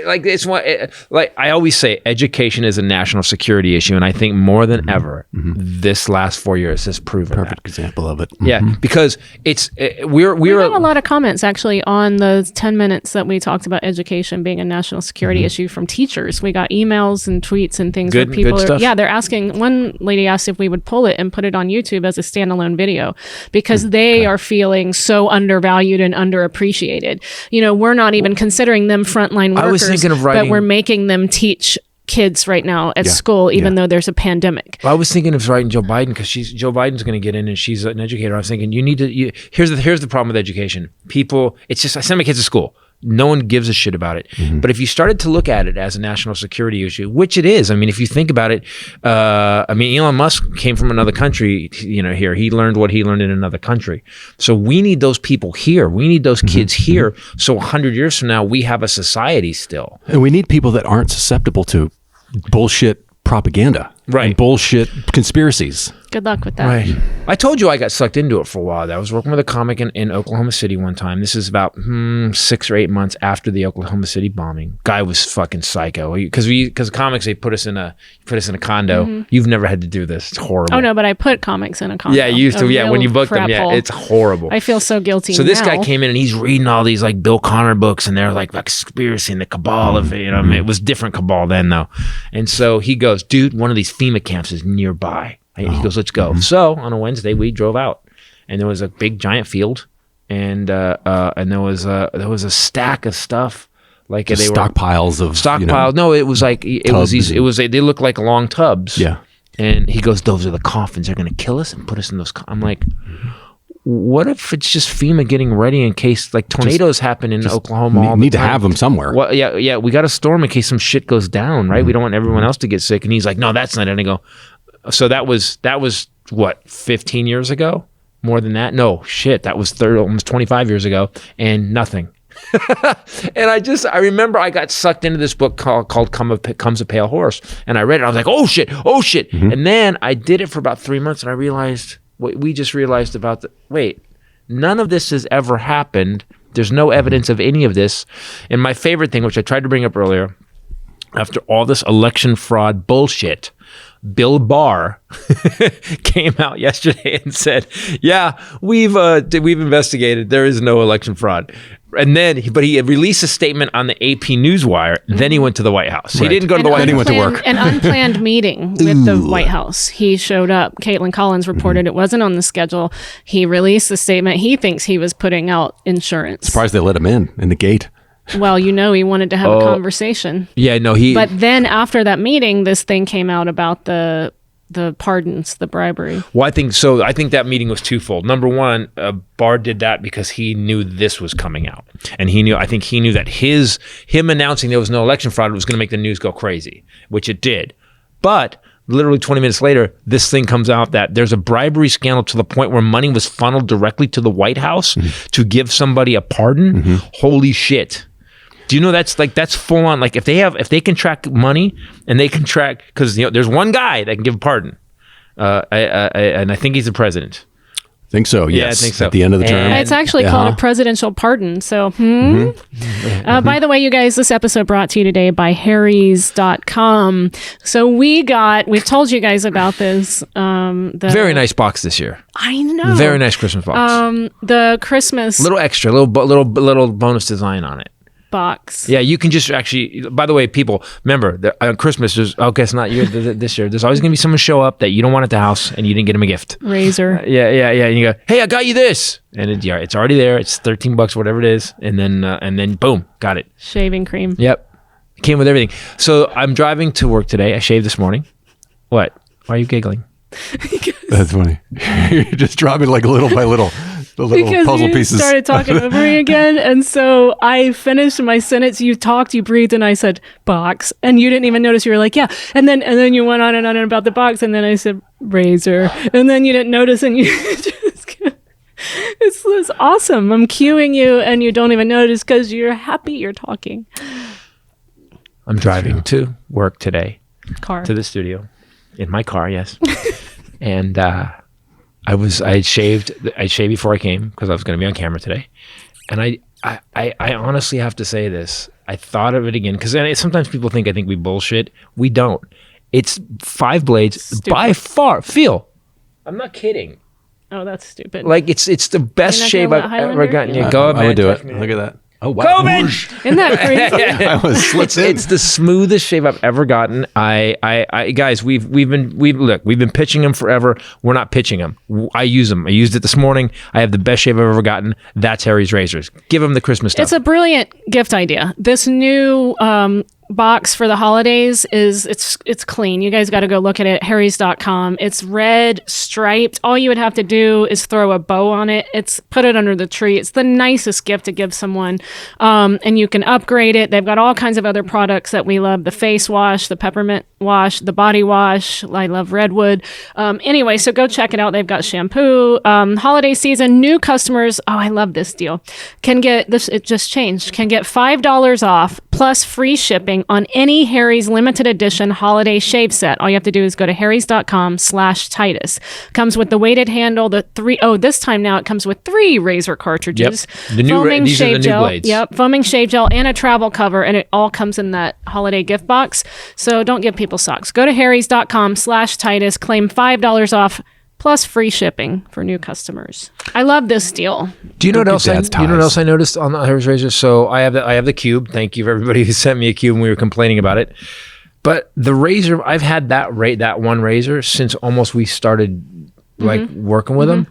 Like I always say, education is a national security issue, and I think more than ever, this last 4 years has proven perfect example of it. Yeah, because it's we have a lot of comments actually on the 10 minutes that we talked about education being a national security issue from teachers. We got emails and tweets and things where people they're asking. One lady asked if we would pull it and put it on YouTube as a standalone video because they are feeling so undervalued and underappreciated. We're not even considering them frontline workers, I was thinking of writing, but we're making them teach kids right now at school, even though there's a pandemic. Well, I was thinking of writing Joe Biden because Joe Biden's going to get in and she's an educator. I was thinking here's the problem with education. People, it's just I send my kids to school. No one gives a shit about it. But if you started to look at it as a national security issue, which it is, I mean, if you think about it, Elon Musk came from another country, here. He learned what he learned in another country. So we need those people here. We need those kids here. So 100 years from now, we have a society still. And we need people that aren't susceptible to bullshit propaganda. Right. and bullshit conspiracies. Good luck with that. Right. I told you I got sucked into it for a while. I was working with a comic in Oklahoma City one time. This is about 6 or 8 months after the Oklahoma City bombing. Guy was fucking psycho. Because comics, they put us in a condo. You've never had to do this. It's horrible. Oh no, but I put comics in a condo. Yeah, you used to. Yeah, when you booked them. Yeah, it's horrible. I feel so guilty. So this now. guy came in and he's reading all these like Bill Connor books, and they're like conspiracy and the cabal of it. It was different cabal then though. And so he goes, dude, one of these FEMA camps is nearby. And he goes, let's go. So on a Wednesday we drove out, and there was a big giant field, and there was a stack of stuff. Like Just they stockpiles of stockpiles. No, it was like they looked like long tubs. Yeah. And he goes, those are the coffins. They're gonna kill us and put us in those. I'm like, what if it's just FEMA getting ready in case like tornadoes happen in Oklahoma all the time? Need to have them somewhere. Well, yeah. We got a storm in case some shit goes down, right? We don't want everyone else to get sick. And he's like, no, that's not it. And I go, so that was what, 15 years ago? More than that? No, shit. That was almost 25 years ago, and nothing. And I remember I got sucked into this book called Comes a Pale Horse, and I read it. I was like, oh shit. And then I did it for about 3 months, and I realized what we just realized about none of this has ever happened. There's no evidence of any of this. And my favorite thing, which I tried to bring up earlier, after all this election fraud bullshit, Bill Barr came out yesterday and said, yeah, we've investigated. There is no election fraud. And then, but he released a statement on the AP Newswire. Then he went to the White House. He didn't go to the White House. Then he went to work. An unplanned meeting with the White House. He showed up. Caitlin Collins reported it wasn't on the schedule. He released the statement. He thinks he was putting out insurance. Surprised they let him in the gate. Well, he wanted to have a conversation. Yeah, no, But then after that meeting, this thing came out about the pardons, the bribery. Well, I think that meeting was twofold. Number one, Barr did that because he knew this was coming out, and I think he knew that him announcing there was no election fraud was going to make the news go crazy, which it did. But literally 20 minutes later, this thing comes out that there's a bribery scandal to the point where money was funneled directly to the White House to give somebody a pardon. Holy shit. Do you know that's full on? Like if they can track money and they can track, because there's one guy that can give a pardon, and I think he's the president. Think so. Yes. Yeah, I think so. At the end of the term, It's actually called a presidential pardon. So, by the way, you guys, this episode brought to you today by Harry's.com. So we've told you guys about this. Very nice box this year. I know. Very nice Christmas box. The Christmas little extra, little bonus design on it. Box. Yeah, you can just actually, by the way, people, remember, on Christmas, it's not this year, there's always going to be someone show up that you don't want at the house and you didn't get them a gift. Razor. Yeah. And you go, hey, I got you this. And it's already there. It's $13, whatever it is. And then boom, got it. Shaving cream. Yep. Came with everything. So I'm driving to work today. I shaved this morning. What? Why are you giggling? That's funny. You're just dropping like little by little. The little because puzzle you pieces. started talking over me again, and so I finished my sentence. You talked, you breathed, and I said box, and you didn't even notice. You were like, yeah, and then you went on and on about the box, and then I said razor, and then you didn't notice, and you just it's awesome. I'm cueing you, and you don't even notice because you're happy you're talking. I'm driving to work today. Car to the studio, in my car, yes, and. I shaved before I came because I was going to be on camera today, and I honestly have to say this. I thought of it again because sometimes people think I think we bullshit. We don't. It's 5 blades. Stupid. By far. Feel. I'm not kidding. Oh, that's stupid. Like it's the best shave I've ever gotten. Yeah, go ahead, I would do it. Look at that. Oh wow! COVID! Isn't that crazy? I was slits in. It's the smoothest shave I've ever gotten. I guys, we've been pitching them forever. We're not pitching them. I use them. I used it this morning. I have the best shave I've ever gotten. That's Harry's razors. Give them the Christmas stuff. It's a brilliant gift idea. This new box for the holidays it's clean. You guys got to go look at it. Harry's.com. It's red striped. All you would have to do is throw a bow on it. Put it under the tree. It's the nicest gift to give someone. And you can upgrade it. They've got all kinds of other products that we love. The face wash, the peppermint wash, the body wash. I love redwood. Anyway, so go check it out. They've got shampoo. Holiday season, new customers. Oh, I love this deal. Can get this. It just changed. Can get $5 off plus free shipping shipping on any Harry's limited edition holiday shave set. All you have to do is go to harrys.com/Titus. Comes with the weighted handle, this time now it comes with 3 razor cartridges. Yep. These are the new blades. Yep, foaming shave gel and a travel cover, and it all comes in that holiday gift box. So don't give people socks. Go to harrys.com/Titus, claim $5 off plus free shipping for new customers. I love this deal. Do you know what else? You know what else I noticed on the Harry's razor? So I have the cube. Thank you for everybody who sent me a cube when we were complaining about it. But the razor, I've had that one razor since almost we started working with them.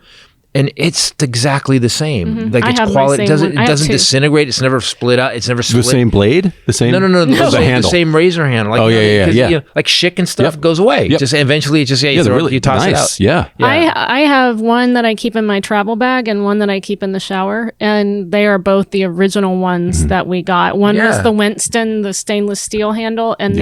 And it's exactly the same. Like, it's quality. It doesn't disintegrate. It's never split up. It's never split. The same blade? The same? No. The same razor handle. Like, yeah. Like shick and stuff goes away. Yep. Just eventually, you toss it out. Yeah. I have one that I keep in my travel bag and one that I keep in the shower, and they are both the original ones that we got. One was the Winston, the stainless steel handle, and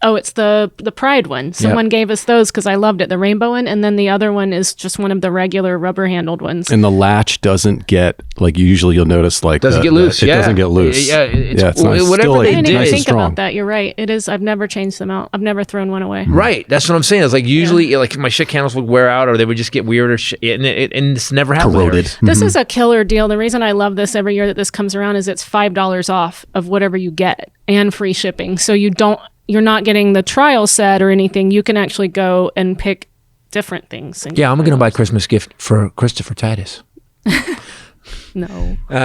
it's the Pride one. Someone gave us those because I loved it, the rainbow one, and then the other one is just one of the regular rubber-handled ones. And the latch doesn't get, like, usually you'll notice, like... Doesn't get loose, It doesn't get loose. Yeah, it's nice. Whatever I didn't even nice think about that. You're right. It is. I've never changed them out. I've never thrown one away. Right. That's what I'm saying. It's like usually like my shit handles would wear out or they would just get weird and it's never happened. Corroded. This is a killer deal. The reason I love this every year that this comes around is it's $5 off of whatever you get and free shipping. So you're not getting the trial set or anything. You can actually go and pick different things. Yeah, I'm going to buy a Christmas gift for Christopher Titus. No. All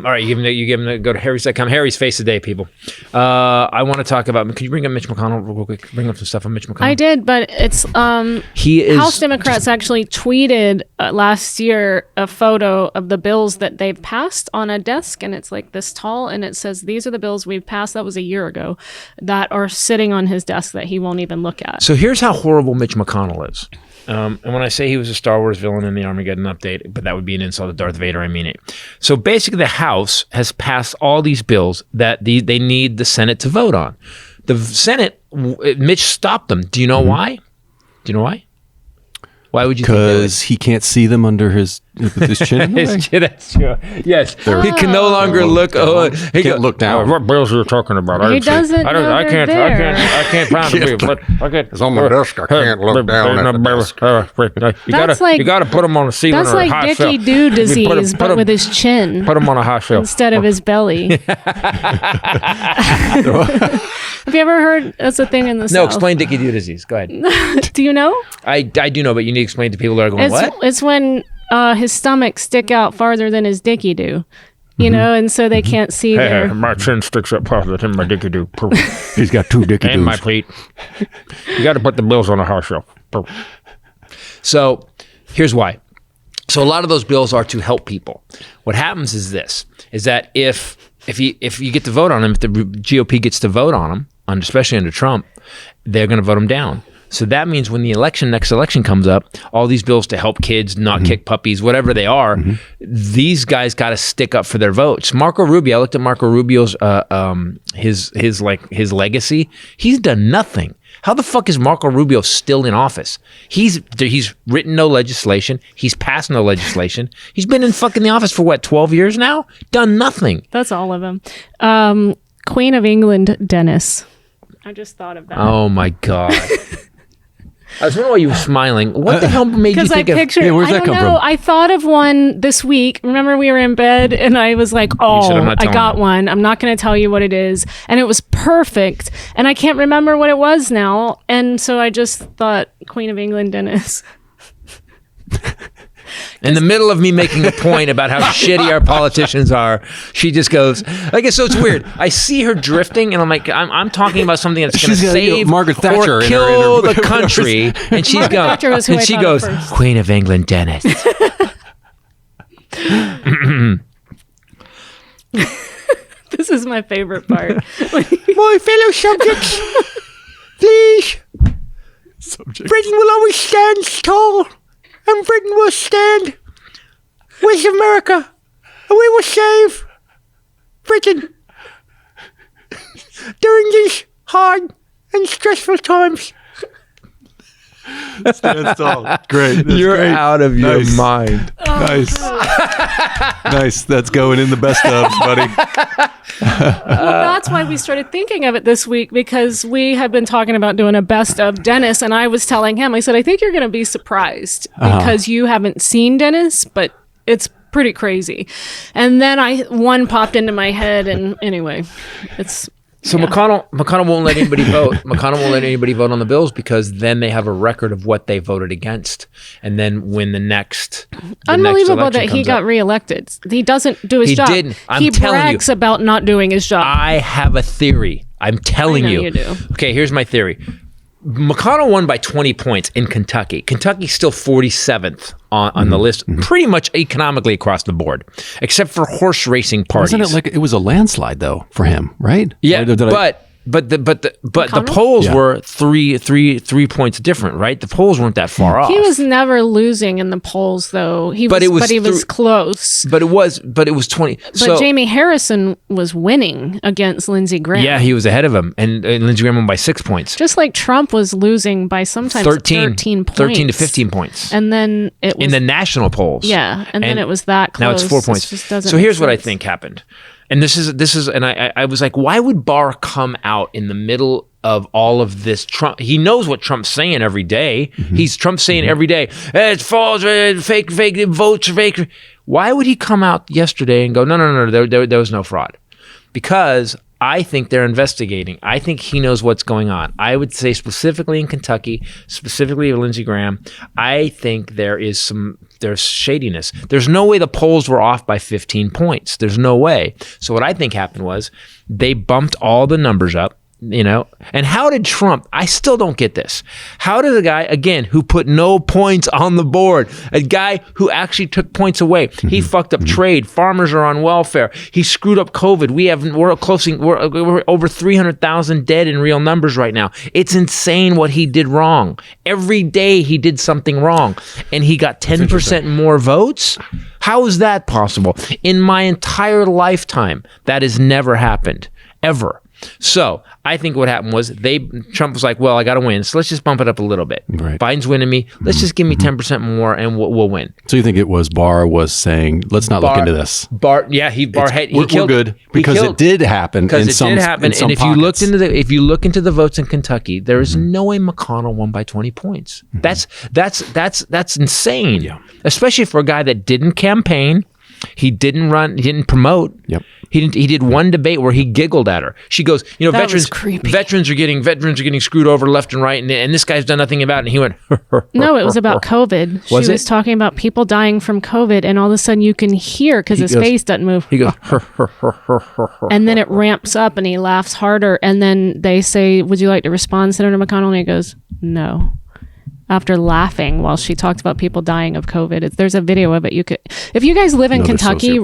right, you give him go to Harrys.com. Harry's face of the day, people. I want to talk about. Can you bring up Mitch McConnell real quick? Bring up some stuff on Mitch McConnell. I did, but it's House Democrats actually tweeted last year a photo of the bills that they've passed on a desk, and it's like this tall, and it says these are the bills we've passed. That was a year ago, that are sitting on his desk that he won't even look at. So here's how horrible Mitch McConnell is. And when I say he was a Star Wars villain in the Armageddon update, but that would be an insult to Darth Vader, I mean it. So basically the House has passed all these bills that they need the Senate to vote on. The Senate, Mitch stopped them. Do you know why? Do you know why? Why would you think that? Because he can't see them under his chin? His chin, that's true. Yes. He can no longer look. He can't look down. What bills are you talking about? He doesn't know I can't find the bill. It's on my desk. I can't look down at the desk. You got to put them on a ceiling or a high That's shelf. like Dicky Doo disease, but with his chin. Put them on a high shelf. Instead of his belly. Have you ever heard that's a thing in the South? No, explain Dicky Doo disease. Go ahead. Do you know? I do know, but you need to explain to people that are going, what? It's when his stomach stick out farther than his dicky do. You know, and so they can't see their... my chin sticks up farther than my dicky do. He's got 2 dicky doos. And my feet. You got to put the bills on a high shelf. So here's why. So a lot of those bills are to help people. What happens is this, is that if you get to vote on them, if the GOP gets to vote on them, especially under Trump, they're going to vote them down. So that means when the next election comes up, all these bills to help kids not kick puppies, whatever they are, these guys got to stick up for their votes. Marco Rubio, I looked at Marco Rubio's his legacy. He's done nothing. How the fuck is Marco Rubio still in office? He's written no legislation. He's passed no legislation. He's been in fucking the office for what, 12 years now? Done nothing. That's all of them. Queen of England, Dennis. I just thought of that. Oh my God. I was wondering why you were smiling. What the hell made you think of... where's that come from? I thought of one this week. Remember we were in bed and I was like, I got one. I'm not going to tell you what it is. And it was perfect. And I can't remember what it was now. And so I just thought Queen of England, Dennis. In the middle of me making a point about how shitty our politicians are, she just goes, I guess, so it's weird. I see her drifting and I'm like, I'm talking about something that's going to save Margaret Thatcher or kill the country. And she's going, and she goes, Queen of England, Dennis. This is my favorite part. My fellow subjects, please. Britain will always stand tall. And Britain will stand with America. And we will save Britain during these hard and stressful times. Stand tall. Great. That's You're great. out of your mind. Nice. Nice. That's going in the best ofs, buddy. Well, that's why we started thinking of it this week, because we had been talking about doing a best of Dennis, and I was telling him, I said, I think you're going to be surprised because you haven't seen Dennis, but it's pretty crazy. And then one popped into my head, and anyway, it's... So yeah. McConnell won't let anybody vote. McConnell won't let anybody vote on the bills because then they have a record of what they voted against. And then when the next Unbelievable that he got reelected. He doesn't do his job. He didn't. He brags about not doing his job. I have a theory. I'm telling you. You do. Okay, here's my theory. McConnell won by 20 points in Kentucky. Kentucky's still 47th on the list, pretty much economically across the board, except for horse racing parties. Wasn't it like it was a landslide though for him, right? Yeah, but the polls were three points different, right? The polls weren't that far off. He was never losing in the polls, though. He was close. But it was 20. But Jamie Harrison was winning against Lindsey Graham. Yeah, he was ahead of him, and Lindsey Graham won by 6 points. Just like Trump was losing by sometimes 13 points. 13 to 15 points. And then it was... in the national polls. Yeah, and then it was that close. Now it's 4 points. So here's what I think happened. And this is, and I was like, why would Barr come out in the middle of all of this Trump? He knows what Trump's saying every day. Trump's saying every day, it's false, fake votes, fake. Why would he come out yesterday and go, no, there was no fraud? Because I think they're investigating. I think he knows what's going on. I would say specifically in Kentucky, specifically with Lindsey Graham, I think there's shadiness. There's no way the polls were off by 15 points. There's no way. So what I think happened was they bumped all the numbers up. And how did Trump, I still don't get this. How did a guy, again, who put no points on the board, a guy who actually took points away, he fucked up trade, farmers are on welfare, he screwed up COVID, we're over 300,000 dead in real numbers right now. It's insane what he did wrong. Every day he did something wrong, and he got 10% more votes? How is that possible? In my entire lifetime, that has never happened, ever. So I think what happened was Trump was like, well, I got to win, so let's just bump it up a little bit. Right. Biden's winning me. Let's just give me 10% more and we'll win. So you think it was Barr was saying, let's not look into this? We're good because it did happen. And if you look into the votes in Kentucky, there is no way McConnell won by 20 points. That's insane. Yeah. Especially for a guy that didn't campaign. He didn't run. He didn't promote. Yep. He did one debate where he giggled at her. She goes, veterans are getting screwed over left and right, and this guy's done nothing about it. And he went, no, it was about COVID. She was talking about people dying from COVID, and all of a sudden you can hear because his face doesn't move. He goes, and then it ramps up, and he laughs harder. And then they say, "Would you like to respond, Senator McConnell?" And he goes, "No." After laughing while she talked about people dying of COVID. There's a video of it. You could, if you guys live in Kentucky,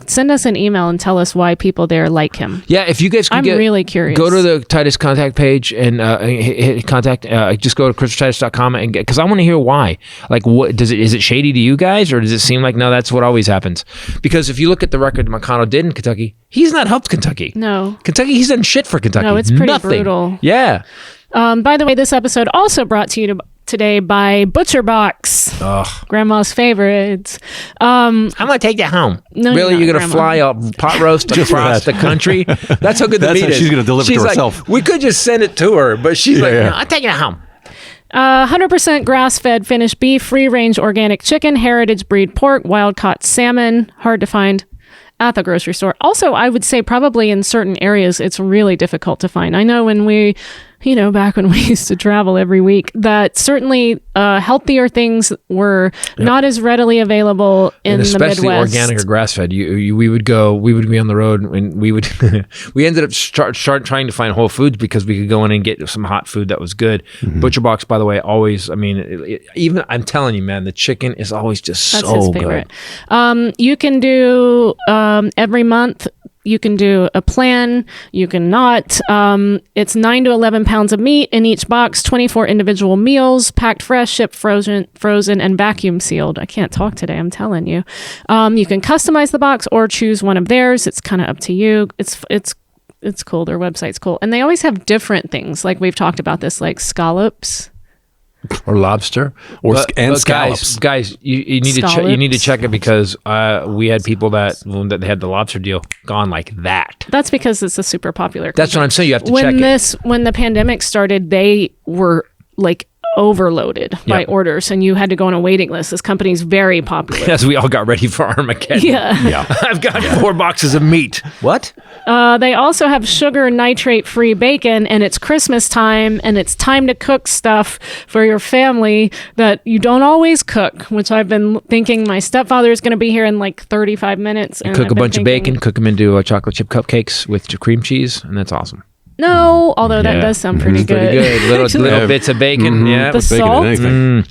send us an email and tell us why people there like him. Yeah, if you guys can really curious. Go to the Titus contact page and hit contact. Just go to christitus.com and because I want to hear why. Like, what is it shady to you guys, or does it seem like no? That's what always happens. Because if you look at the record McConnell did in Kentucky, he's not helped Kentucky. No, Kentucky, he's done shit for Kentucky. No, it's pretty brutal. Yeah. By the way, this episode also brought to you today by Butcher Box. Ugh. Grandma's favorites. I'm going to take that home. No, really? You're going to fly a pot roast across the country? That's how good the meat is. She's going to deliver it to herself. We could just send it to her, but she's no, I'm taking it home. 100% grass-fed finished beef, free-range organic chicken, heritage breed pork, wild-caught salmon, hard to find at the grocery store. Also, I would say probably in certain areas, it's really difficult to find. I know when we... back when we used to travel every week, that certainly healthier things were not as readily available in the Midwest. Especially organic or grass-fed. We would be on the road, and we ended up start trying to find Whole Foods because we could go in and get some hot food that was good. Butcher Box, by the way, always. I mean, even I'm telling you, man, the chicken is always just That's so his favorite. Good. You can do every month. You can do a plan. You can not. It's 9 to 11 pounds of meat in each box, 24 individual meals, packed fresh, shipped frozen, and vacuum sealed. I can't talk today, I'm telling you. You can customize the box or choose one of theirs. It's kind of up to you. It's cool. Their website's cool. And they always have different things. Like we've talked about this, like scallops. or lobster, and scallops. Guys, you need to check. You need to check it because we had people that they had the lobster deal gone like that. That's because it's a super popular. That's what I'm saying. You have to check it. When the pandemic started, they were like overloaded by orders, and you had to go on a waiting list. This company's very popular. As we all got ready for Armageddon. Yeah. I've got 4 boxes of meat. What? They also have sugar nitrate-free bacon, and it's Christmas time, and it's time to cook stuff for your family that you don't always cook, which I've been thinking my stepfather is going to be here in like 35 minutes. And cook a bunch of bacon, cook them into chocolate chip cupcakes with cream cheese, and that's awesome. No, although that does sound pretty good. Pretty good. Little bits of bacon. Yeah. The salt.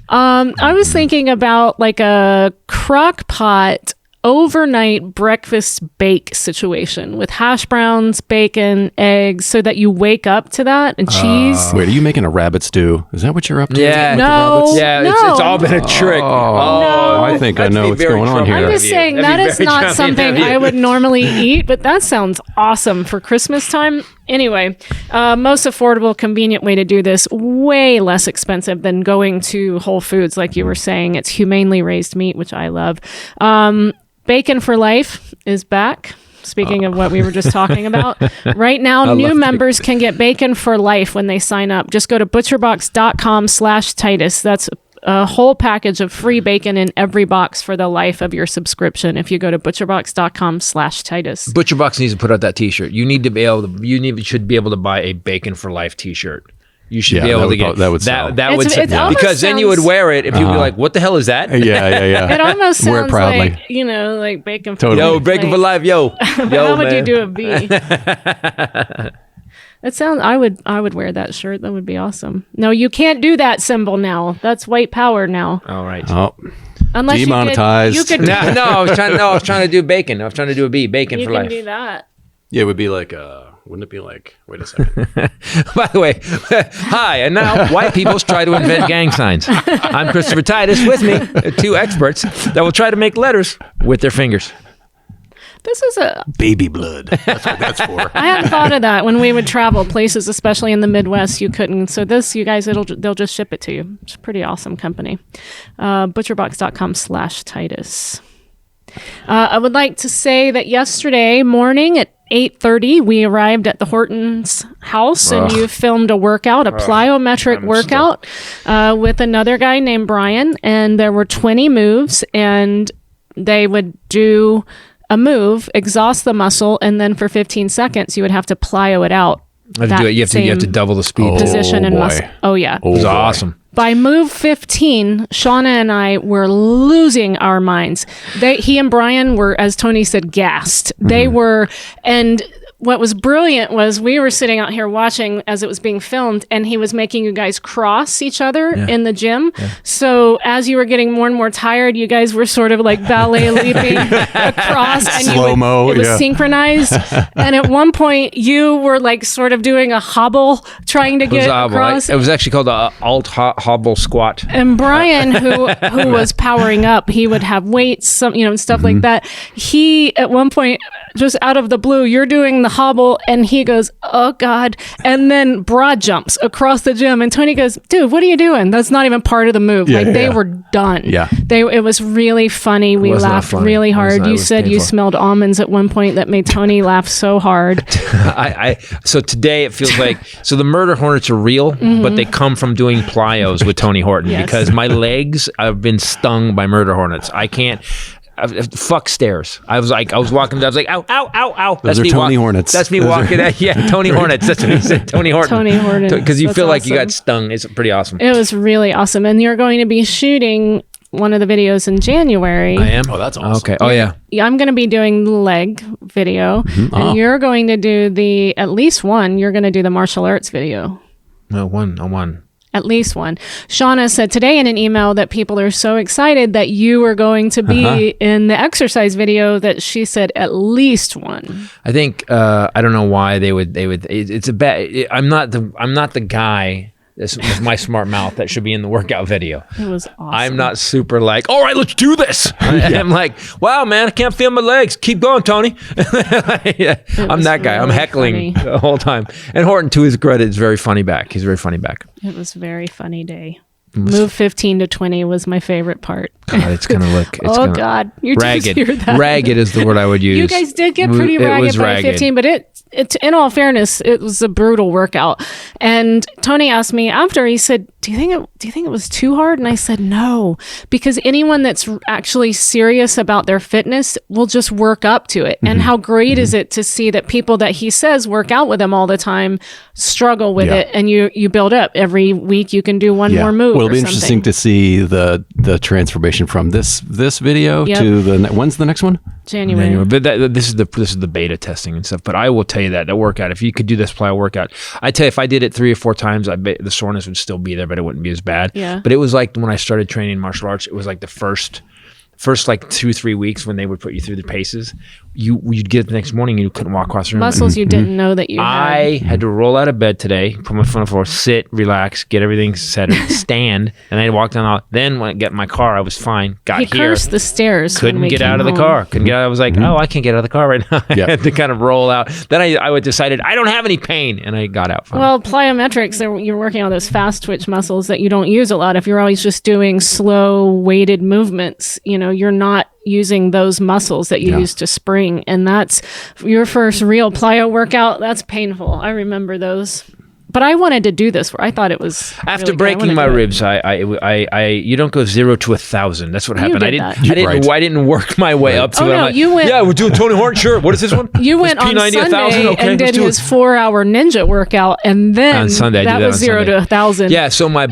I was thinking about like a crock pot overnight breakfast bake situation with hash browns, bacon, eggs, so that you wake up to that, and cheese. Wait, are you making a rabbit stew? Is that what you're up to? Yeah. No. Yeah, no. it's all been a trick. No. I think I know what's going on here. I'm just saying that is not something I would normally eat, but that sounds awesome for Christmas time. Anyway, most affordable, convenient way to do this, way less expensive than going to Whole Foods, like you were saying. It's humanely raised meat, which I love. Bacon for Life is back. Speaking of what we were just talking about. Right now, new members can get bacon for life when they sign up. Just go to butcherbox.com/Titus. That's a whole package of free bacon in every box for the life of your subscription if you go to butcherbox.com/Titus. ButcherBox needs to put out that t-shirt. You should be able to buy a Bacon for Life t-shirt. You should be able to get that. Would sell. That would sell. Because then you would wear it if you were like, "What the hell is that?" Yeah. It almost Wear it sounds proudly. like, like bacon for Totally. Yo, Bacon for Life, yo. How would you do a B? It sounds. I would wear that shirt. That would be awesome. No, you can't do that symbol now. That's white power now. All right. Oh, Unless demonetized. You could No, I was trying to do bacon. I was trying to do a B, Bacon you for can Life. do that. yeah, it would be like wouldn't it be like? Wait a second. By the way, hi, and now white people try to invent gang signs. I'm Christopher Titus. With me, 2 experts that will try to make letters with their fingers. This is a Baby blood. That's what that's for. I hadn't thought of that when we would travel places, especially in the Midwest. You couldn't. So this, you guys, they'll just ship it to you. It's a pretty awesome company. Butcherbox.com/Titus. I would like to say that yesterday morning at 8:30, we arrived at the Hortons house, and you filmed a workout, a plyometric workout, with another guy named Brian, and there were 20 moves, and they would do a move, exhaust the muscle, and then for 15 seconds, you would have to plyo it out. You have to double the speed. Position and boy. muscle. Oh, yeah. It was awesome. By move 15, Shauna and I were losing our minds. He and Brian were, as Tony said, gassed. They were, and what was brilliant was we were sitting out here watching as it was being filmed, and he was making you guys cross each other in the gym. Yeah. So as you were getting more and more tired, you guys were sort of like ballet leaping across, and slow-mo, it was synchronized. And at one point, you were like sort of doing a hobble, trying to get across. It was actually called the alt hobble squat. And Brian, who was powering up, he would have weights, and stuff like that. He at one point, just out of the blue, you're doing the hobble, and he goes, "Oh God," and then broad jumps across the gym, and Tony goes, "Dude, what are you doing? That's not even part of the move." They were done. Yeah, it was really funny. We laughed really hard. You said you smelled almonds at one point that made Tony laugh so hard. So today it feels like, so the murder hornets are real, but they come from doing plyos with Tony Horton because my legs have been stung by murder hornets. I can't. Fuck stairs. I was walking. I was like, ow, ow, ow, ow. Those are Tony Hornets. That's me walking. Tony Hornets. That's what he said. Tony Horton. Tony Horton. Because you feel like you got stung. It's pretty awesome. It was really awesome. And you're going to be shooting one of the videos in January. I am. Oh, that's awesome. Okay. Oh yeah. I'm going to be doing the leg video, and you're going to do at least one. You're going to do the martial arts video. No, one. At least one. Shauna said today in an email that people are so excited that you are going to be in the exercise video that she said at least one. I think I don't know why they would. It's a bad. I'm not the guy. This was my smart mouth that should be in the workout video. It was awesome. I'm not super like, all right, let's do this. I'm like, wow, man, I can't feel my legs. Keep going, Tony. I'm that guy. I'm heckling the whole time. And Horton, to his credit, is very funny back. He's a very funny back. It was a very funny day. Move 15 to 20 was my favorite part. God, it's gonna look. God, you ragged. just hear that. Ragged is the word I would use. You guys did get pretty ragged by ragged. 15, but it's in all fairness, it was a brutal workout. And Tony asked me after. He said, "Do you think it was too hard?" And I said, "No, because anyone that's actually serious about their fitness will just work up to it." And how great is it to see that people that he says work out with him all the time struggle with it, and you build up every week. You can do one more move. Well, it'll be interesting to see the transformation from this video to when's the next one? January. But this is the beta testing and stuff. But I will tell you that workout, if you could do this plyo workout, I tell you, if I did it 3 or 4 times, I bet the soreness would still be there, but it wouldn't be as bad. Yeah. But it was like when I started training martial arts, it was like the first like 2-3 weeks when they would put you through the paces, you'd get it the next morning and you couldn't walk across the room. Muscles you didn't know that you had. I had to roll out of bed today, put my foot on the floor, sit, relax, get everything set, stand, and I walked down. Then when I got in my car, I was fine. Got he here, cursed the stairs. couldn't get out of the car. Couldn't get out. I was like, oh, I can't get out of the car right now. I had to kind of roll out. Then I decided I don't have any pain, and I got out. Fine. Well, plyometrics, you're working on those fast twitch muscles that you don't use a lot. If you're always just doing slow weighted movements, you're not using those muscles that you use to spring, and that's your first real plyo workout. That's painful. I remember those. But I wanted to do this. I thought it was after really breaking my ribs. I you don't go 0 to 1,000. That's what happened. I didn't work my way up to it. No, you went. Yeah, we're doing Tony Horn. Sure. What is this one? You went on Sunday and did his 4-hour ninja workout, and then on Sunday, that was 0 to 1,000. Yeah. So my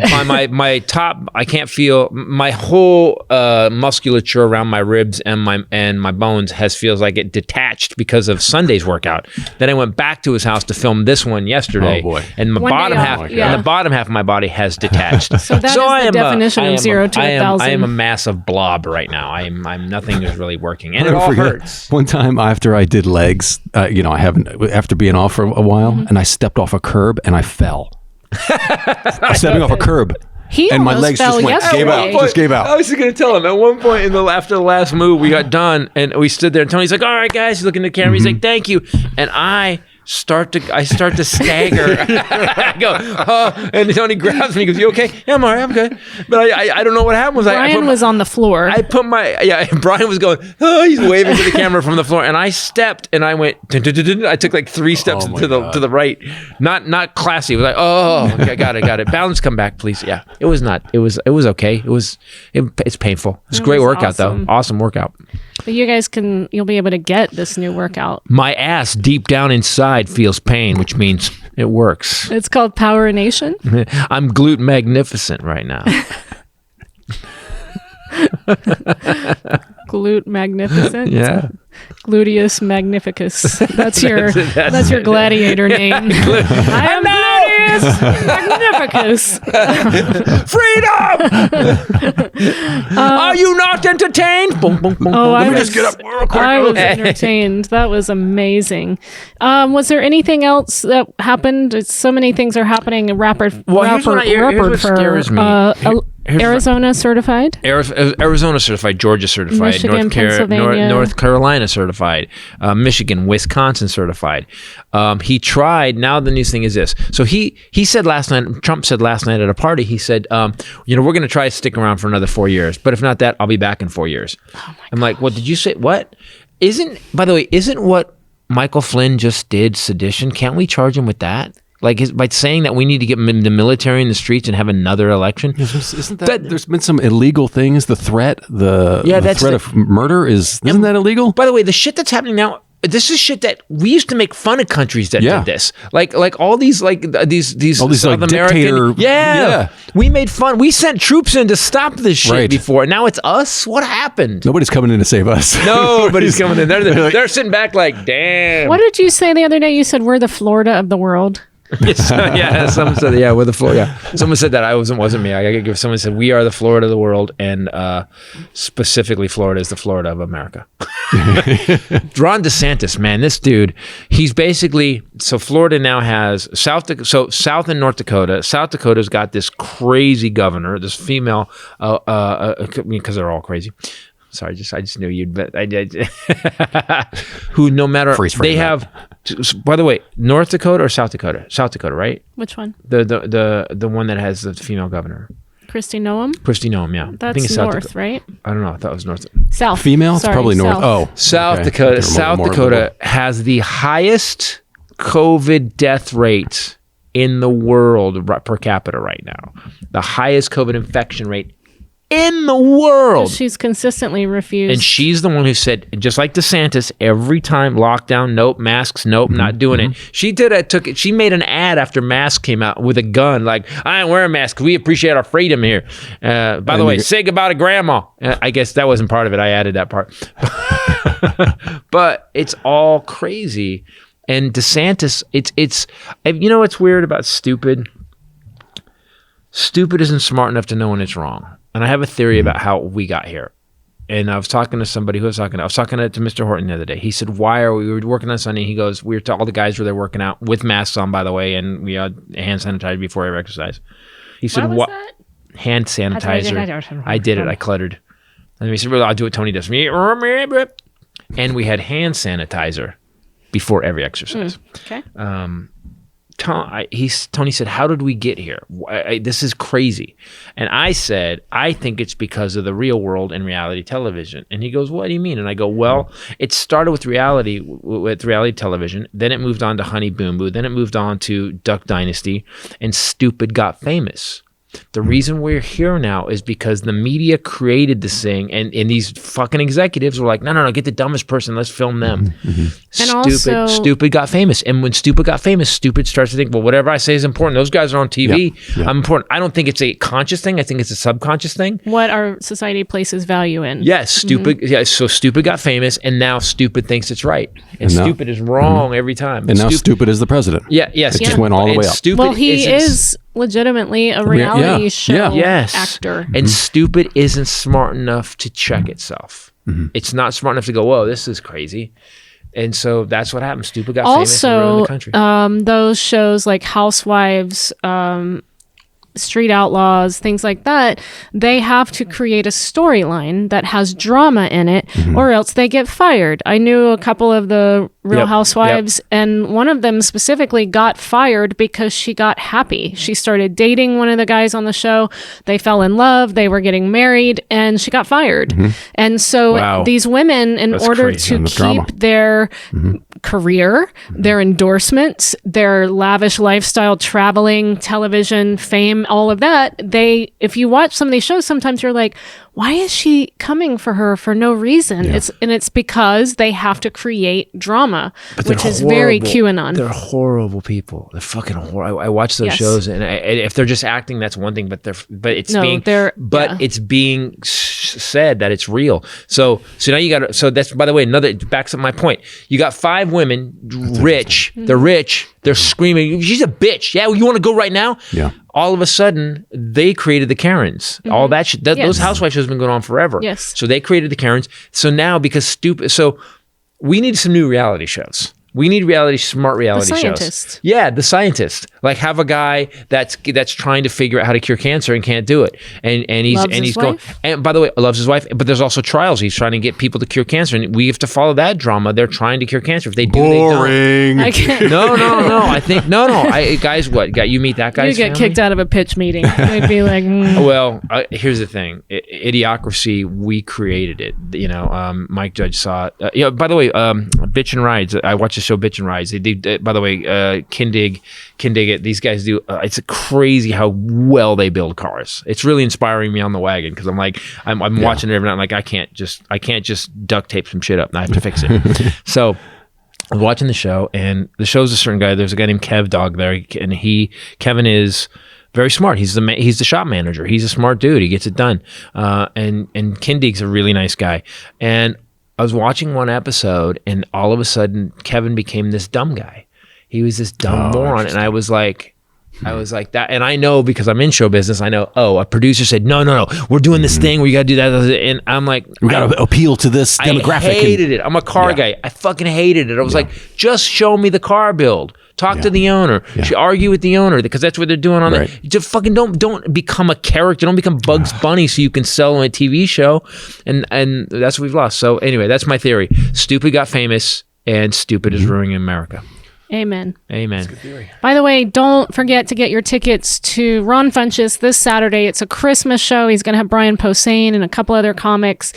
top, I can't feel my whole musculature around my ribs and my bones feels like it detached because of Sunday's workout. Then I went back to his house to film this one yesterday. Oh boy. And the bottom half of my body has detached. So that is the definition of 0 to 1,000. I am a massive blob right now. I'm nothing is really working, and it all hurts. One time after I did legs, after being off for a while, and I stepped off a curb and I fell. Stepping off a curb. And my legs just gave out. I was going to tell him at one point after the last move, we got done and we stood there and Tony's like, "All right, guys," he's looking at the camera. He's like, "Thank you," and I start to stagger. I go, "Oh," and Tony grabs me. He goes, "You okay?" "Yeah, I'm all right. I'm good." But I don't know what happened. Brian was on the floor. Brian was going, "Oh," he's waving to the camera from the floor, and I stepped and I went. I took like 3 steps to the right. Not classy. It was like, "Oh, okay, got it. Balance, come back, please." Yeah, it was not. It was okay. It's painful. It's a great workout though. Awesome workout. But you guys you'll be able to get this new workout. My ass deep down inside feels pain, which means it works. It's called Power Nation. I'm glute magnificent right now. Glute magnificent. Yeah. Gluteus magnificus. That's your gladiator name. I am Gluteus magnificus. Freedom! Are you not entertained? Boom, boom, boom. Let me just get up real quick. I was entertained. That was amazing. Was there anything else that happened? So many things are happening. Here's what scares me. Arizona certified? Arizona certified, Georgia certified, Michigan, Pennsylvania. North Carolina certified, Michigan, Wisconsin certified. He tried. Now the new thing is this. So he said last night, Trump said last night at a party, he said, we're going to try to stick around for another 4 years. But if not that, I'll be back in 4 years. I'm like, what did you say? What? By the way, isn't what Michael Flynn just did sedition? Can't we charge him with that? Like by saying that we need to get the military in the streets and have another election. Isn't that there's been some illegal things? The threat, the threat of murder isn't that illegal? By the way, the shit that's happening now, this is shit that we used to make fun of countries that did this. Like all these South American. Yeah. We made fun. We sent troops in to stop this shit before. Now it's us. What happened? Nobody's coming in to save us. Nobody's coming in. They're sitting back like, damn. What did you say the other day? You said we're the Florida of the world. Someone said, we're the Florida. Yeah. Someone said that. Wasn't me. Someone said, we are the Florida of the world, and specifically Florida is the Florida of America. Ron DeSantis, man, this dude, he's basically, so Florida now has South and North Dakota. South Dakota's got this crazy governor, this female, because they're all crazy. Sorry, I just knew you'd bet. I did. Who, no matter, they have. By the way, North Dakota or South Dakota? South Dakota, right? Which one? The one that has the female governor. Christy Noam? Christy Noam, yeah. That's I think it's north, South Dakota. right? I don't know. I thought it was north. South. Female? It's Sorry, probably north. south. Oh. South okay. Dakota. South More Dakota has the highest COVID death rate in the world per capita right now. The highest COVID infection rate in the world. She's consistently refused. And she's the one who said, just like DeSantis, every time lockdown, nope, masks, nope, not doing it. She did it. She made an ad after masks came out with a gun, like, I ain't wearing masks. We appreciate our freedom here. By the way, say goodbye to grandma. I guess that wasn't part of it. I added that part. But it's all crazy. And DeSantis, it's you know what's weird about stupid? Stupid isn't smart enough to know when it's wrong. And I have a theory about how we got here. And I was talking to somebody I was talking to Mr. Horton the other day. He said, we were working on Sunday. He goes, all the guys were there working out with masks on, by the way, and we had hand sanitizer before every exercise. He said, what was that? Hand sanitizer. I did it. I cluttered. And he said, well, I'll do what Tony does. And we had hand sanitizer before every exercise. Okay. Tony said, how did we get here? This is crazy. And I said, I think it's because of the real world and reality television. And he goes, what do you mean? And I go, well, it started with reality television. Then it moved on to Honey Boo Boo. Then it moved on to Duck Dynasty. And stupid got famous. The reason we're here now is because the media created this thing, and these fucking executives were like, no, get the dumbest person, let's film them. Stupid got famous. And when stupid got famous, stupid starts to think, well, whatever I say is important. Those guys are on TV. I'm important. I don't think it's a conscious thing. I think it's a subconscious thing. What our society places value in. Yes, stupid. Yeah, so stupid got famous, and now stupid thinks it's right. And stupid is wrong every time. And now stupid is the president. Yeah, yes. It just went all the way up. Stupid well, he is legitimately a reality show actor. And stupid isn't smart enough to check itself. It's not smart enough to go, whoa, this is crazy. And so that's what happened. Stupid got famous and ruined the country. Those shows like Housewives, Street Outlaws, things like that, they have to create a storyline that has drama in it, or else they get fired. I knew a couple of the Real Housewives, and one of them specifically got fired because she got happy. She started dating one of the guys on the show. They fell in love. They were getting married, and she got fired. And so these women, in order to keep their career, their endorsements, their lavish lifestyle, traveling, television, fame, all of that, if you watch some of these shows, sometimes you're like, why is she coming for her for no reason? It's because they have to create drama, which is very QAnon. They're horrible people. They're fucking horrible. I watch those shows, and if they're just acting, that's one thing. But it's being said that it's real. So now you got. So that's, by the way, another backs up my point. You got 5 women, rich. They're rich. They're screaming, she's a bitch. Yeah, you want to go right now? Yeah. All of a sudden, they created the Karens. All that shit. Those housewife shows have been going on forever. Yes. So they created the Karens. So now, so we need some new reality shows. We need smart reality shows. Yeah, The Scientist. Like, have a guy that's trying to figure out how to cure cancer and can't do it, and he's going. And by the way, loves his wife. But there's also trials. He's trying to get people to cure cancer, and we have to follow that drama. They're trying to cure cancer. If they do, boring. They don't. No. I think no. Guys, what? You meet that guy's You get family? kicked out of a pitch meeting. They'd be like, Well, here's the thing. Idiocracy. We created it. Mike Judge saw it. By the way, Bitch and Rides. I watched the show Bitch and Rides. They do, by the way, Kindig it. These guys do. It's crazy how well they build cars. It's really inspiring me on the wagon, because I'm like, I'm watching it every night. I'm like, I can't just duct tape some shit up. And I have to fix it. So I was watching the show, and the show's a certain guy. There's a guy named Kev Dog there, and Kevin is very smart. He's the shop manager. He's a smart dude. He gets it done. And Kindig's a really nice guy. And I was watching one episode, and all of a sudden, Kevin became this dumb guy. He was this dumb moron, and I was like that. And I know, because I'm in show business, I know, a producer said, no, we're doing this thing where you got to do that. And I'm like, we got to appeal to this demographic. I hated it. I'm a car guy. I fucking hated it. I was like, just show me the car build. Talk to the owner. Argue with the owner, because that's what they're doing on the. Just fucking don't become a character. Don't become Bugs Bunny so you can sell on a TV show, and that's what we've lost. So anyway, that's my theory. Stupid got famous, and stupid is ruining America. Amen. Amen. By the way, don't forget to get your tickets to Ron Funches this Saturday. It's a Christmas show. He's going to have Brian Posehn and a couple other comics.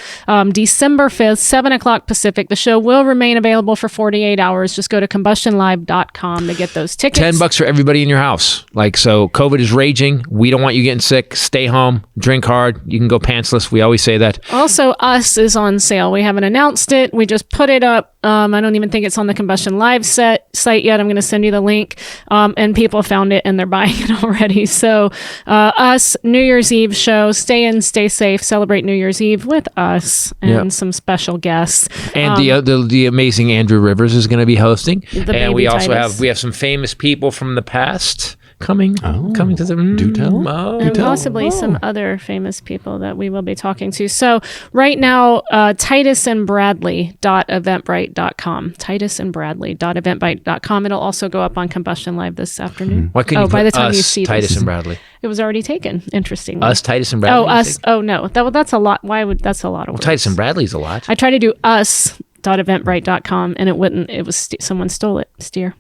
December 5th, 7 o'clock Pacific. The show will remain available for 48 hours. Just go to combustionlive.com to get those tickets. $10 for everybody in your house. So COVID is raging. We don't want you getting sick. Stay home. Drink hard. You can go pantsless. We always say that. Also, Us is on sale. We haven't announced it. We just put it up. I don't even think it's on the Combustion Live site yet. I'm going to send you the link. And people found it and they're buying it already. So Us, New Year's Eve show. Stay in, stay safe. Celebrate New Year's Eve with us and some special guests. And the amazing Andrew Rivers is going to be hosting. And we also Titus. have some famous people from the past coming to the Do tell. And possibly some other famous people that we will be talking to. So right now, titusandbradley.eventbrite.com. titusandbradley.eventbrite.com. It'll also go up on Combustion Live this afternoon. Why couldn't you by put the time us, you see Titus this, and Bradley? it was already taken. Interesting. Us, Titus and Bradley. Oh, us. Oh, no. That's a lot. Why would that's a lot of words. Titus and Bradley's a lot. I tried to do us.eventbrite.com and it wouldn't. It was someone stole it. Steer.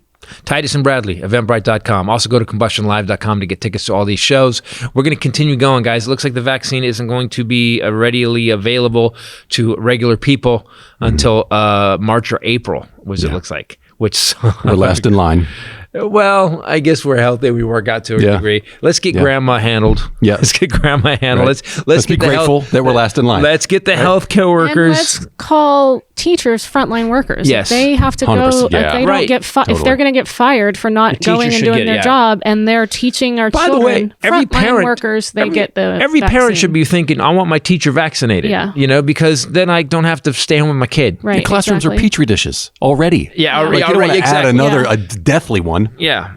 Titus and Bradley, eventbrite.com. Also go to combustionlive.com to get tickets to all these shows. We're going to continue going, guys. It looks like the vaccine isn't going to be readily available to regular people until March or April, it looks like. Which We're last in line. Well, I guess we're healthy. We work out to a degree. Let's get grandma handled. Yeah. Let's get grandma handled. Right. Let's be get grateful that we're last in line. Let's get the healthcare And workers. let's call teachers frontline workers. Yes. If they have to go. 100%, If yeah. they Right. don't get if they're going to get fired for not The going teachers and should doing get- their yeah. job, and they're teaching our By children, the way, every frontline parent workers, they get the every parent vaccine. should be thinking, I want my teacher vaccinated. Yeah. Because then I don't have to stay home with my kid. Right. Your classrooms exactly. are petri dishes already. Yeah, Like, you don't want to add another a deathly one. Yeah.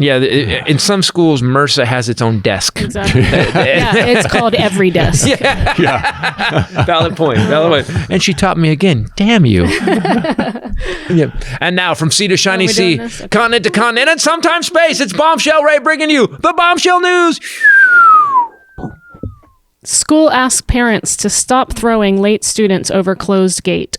Yeah, in some schools, MRSA has its own desk. Exactly. Yeah, it's called Every Desk. Valid point. And she taught me again. Damn you. Yeah. And now from sea to shiny we're sea, doing this? Okay. continent to continent, and sometimes space, it's Bombshell Ray bringing you the Bombshell news. School asks parents to stop throwing late students over closed gate.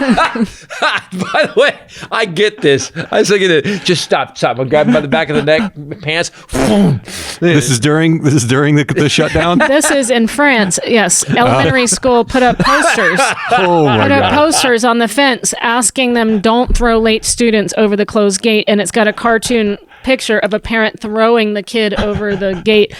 By the way, I get this. I was looking at it. Just stop. I'll grab him by the back of the neck, pants. This is during the shutdown. This is in France. Yes, elementary school put up posters. Oh my Put up god. posters on the fence asking them don't throw late students over the closed gate, and it's got a cartoon picture of a parent throwing the kid over the gate.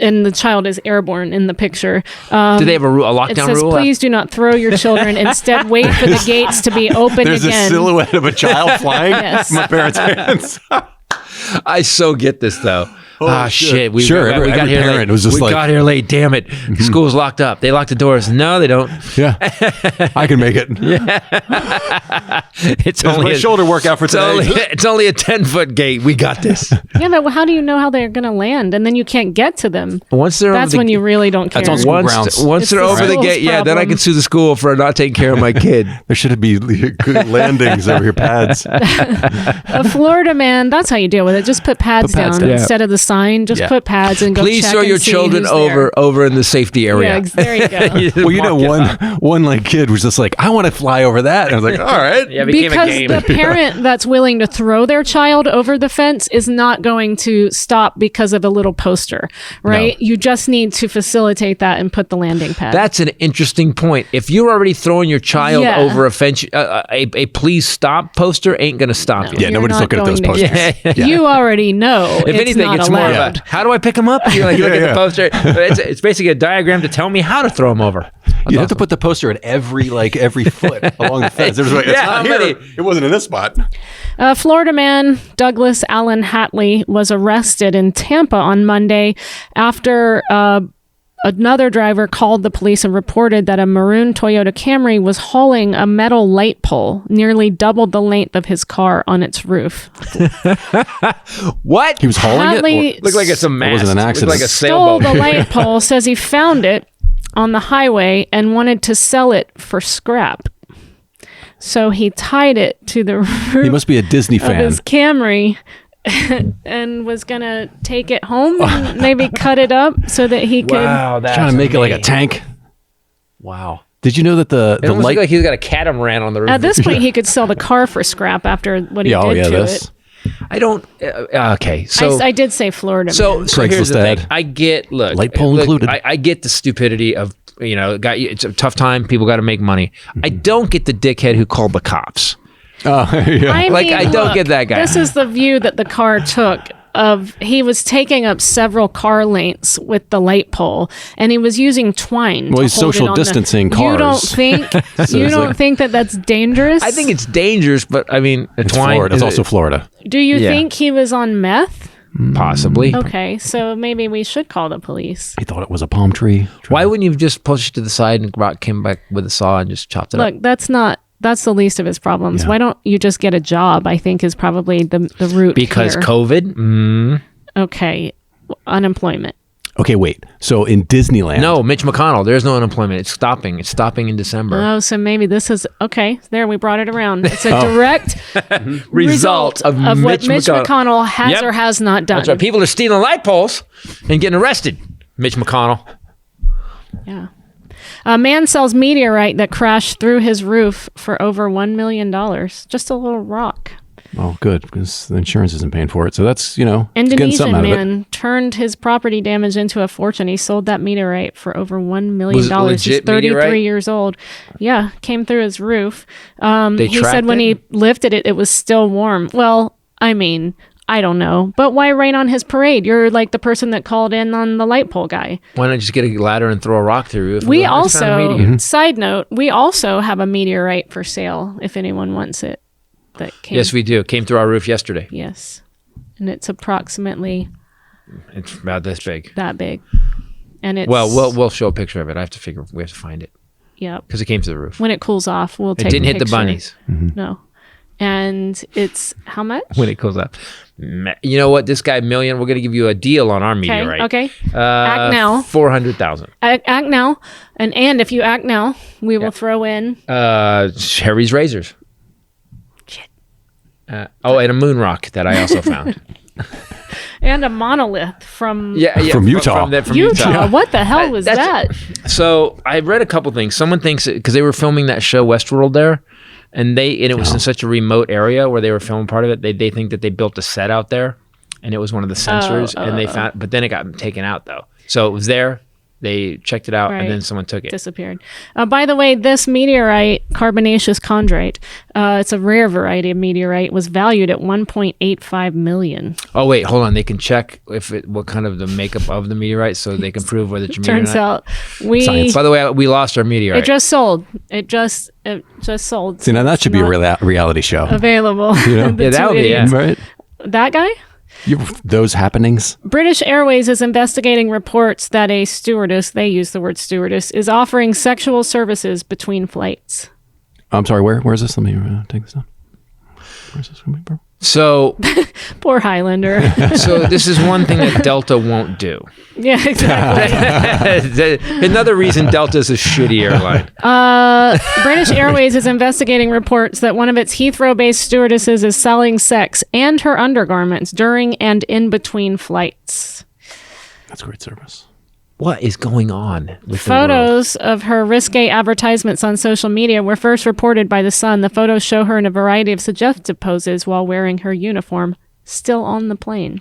And the child is airborne in the picture. Do they have a lockdown It says, rule? please do not throw your children. Instead, wait for the gates to be open There's again. a silhouette of a child flying Yes. from my parents' hands. I so get this though. Shit. We Sure, got every here parent late. was just we like- got here late. Damn it. School's locked up. They locked the doors. No, they don't. Yeah, I can make it. It's There's my shoulder workout for today. It's only a 10-foot gate. We got this. Yeah, but how do you know how they're going to land? And then you can't get to them. Once they're That's over when the, you really don't care. That's on school once, grounds. once It's they're the over the school's gate, then I problem. can sue the school for not taking care of my kid. There should be good landings over your pads. A Florida man, that's how you deal with it. Just put pads, Put pads down down. instead of the sign. Just put pads and go Please check throw and your see children who's over in the safety there. area. Yeah, there you go. Well, you know, one like kid was just like, I want to fly over that. And I was like, all right. Yeah, it became a Because game. the parent that's willing to throw their child over the fence is not going to stop because of a little poster, right? No. You just need to facilitate that and put the landing pad. That's an interesting point. If you're already throwing your child Yeah. over a fence, a please stop poster ain't going to stop you. Yeah, You're nobody's not looking at those going to- posters. Yeah. You already know. If anything, not it's more of allowed. a, how do I pick them up? You look at Yeah. the poster. It's basically a diagram to tell me how to throw them over. You have to put the poster at every foot along the fence. There's like, it's Yeah, not how here. many? It wasn't in this spot. Florida man Douglas Allen Hatley was arrested in Tampa on Monday after another driver called the police and reported that a maroon Toyota Camry was hauling a metal light pole nearly double the length of his car on its roof. What? He was hauling Hatley it? Looked like it's a mast. wasn't an accident. Looked like a stole sailboat. the light pole, says he found it on the highway and wanted to sell it for scrap. So he tied it to the roof He must be a Disney of fan. his Camry and was going to take it home and maybe cut it up so that he could... Wow, that's Trying to make it like a amazing. tank. Wow. Did you know that the It almost light? looked like he's got a catamaran on the roof. At this point, he could sell the car for scrap after what he did to it. I don't. Okay, so I did say Florida. So here's the Craigslist thing. ad. I get Light pole included. I get the stupidity of it's a tough time. People got to make money. I don't get the dickhead who called the cops. Oh, yeah. I don't get that guy. This is the view that the car took. He was taking up several car lengths with the light pole, and he was using twine. Well, he's social distancing cars. You don't think think that that's dangerous? I think it's dangerous, but I mean, It's twine. Florida. It's also Florida. Do you think he was on meth? Possibly. Okay, so maybe we should call the police. He thought it was a palm tree. Why wouldn't you just push it to the side and came back with a saw and just chopped it up? Look, that's the least of his problems. Yeah. Why don't you just get a job? I think is probably the root. Because here. COVID. Okay, unemployment. Okay, wait. So in Disneyland. No, Mitch McConnell. There's no unemployment. It's stopping. It's stopping in December. Oh, so maybe this is okay. There, we brought it around. It's a direct Result of what Mitch Mitch McConnell has or has not done. That's right. People are stealing light poles and getting arrested. Mitch McConnell. Yeah. A man sells meteorite that crashed through his roof for over $1 million. Just a little rock. Oh, good, because the insurance isn't paying for it. So that's, getting Indonesian something out of it. man turned his property damage into a fortune. He sold that meteorite for over $1 million. Was it legit He's 33 meteorite? years old. Yeah, came through his roof. They He said tracked when it? he lifted it, it was still warm. Well, I mean, I don't know. But why rain on his parade? You're like the person that called in on the light pole guy. Why not just get a ladder and throw a rock through it? We I just found a also, meteor. side note, we also have a meteorite for sale if anyone wants it. That came, Yes, we do. Came through our roof yesterday. Yes. And it's approximately It's about this big. that big. And it's We'll show a picture of it. We have to find it Yep. because it came through the roof. When it cools off, we'll It take didn't a hit the picture. bunnies No. And it's how much? when it cools off. You know what? This guy million. We're gonna give you a deal on our meteorite. Okay. Act now. 400,000. Act now. And if you act now, we will throw in Harry's razors. Shit. And a moon rock that I also found. and a monolith from From Utah. From Utah. What the hell was that? So I read a couple things. Someone thinks because they were filming that show Westworld there, and it was in such a remote area where they were filming part of it. They think that they built a set out there, and it was one of the sensors, and they found. But then it got taken out though. So it was there. They checked it out, Right. and then someone took it. Disappeared. By the way, this meteorite, carbonaceous chondrite, it's a rare variety of meteorite, was valued at $1.85 million. Oh wait, hold on. They can check what kind of the makeup of the meteorite, so they can prove whether it's a meteorite. Turns out we Science. By the way, we lost our meteorite. it just sold. It just sold. See, now that should be a reality show. Available. know? The Yeah, that two would be, idiots. Right? That guy? Those happenings. British Airways is investigating reports that a stewardess, they use the word stewardess, is offering sexual services between flights. I'm sorry, where's this? Let me take this down. Where's this coming from? So Poor Hylinder. this is one thing that Delta won't do. Yeah, exactly. Another reason Delta is a shitty airline. British Airways is investigating reports that one of its Heathrow-based stewardesses is selling sex and her undergarments during and in between flights. That's great service. What is going on with the world? Photos of her risque advertisements on social media were first reported by The Sun. The photos show her in a variety of suggestive poses while wearing her uniform, still on the plane.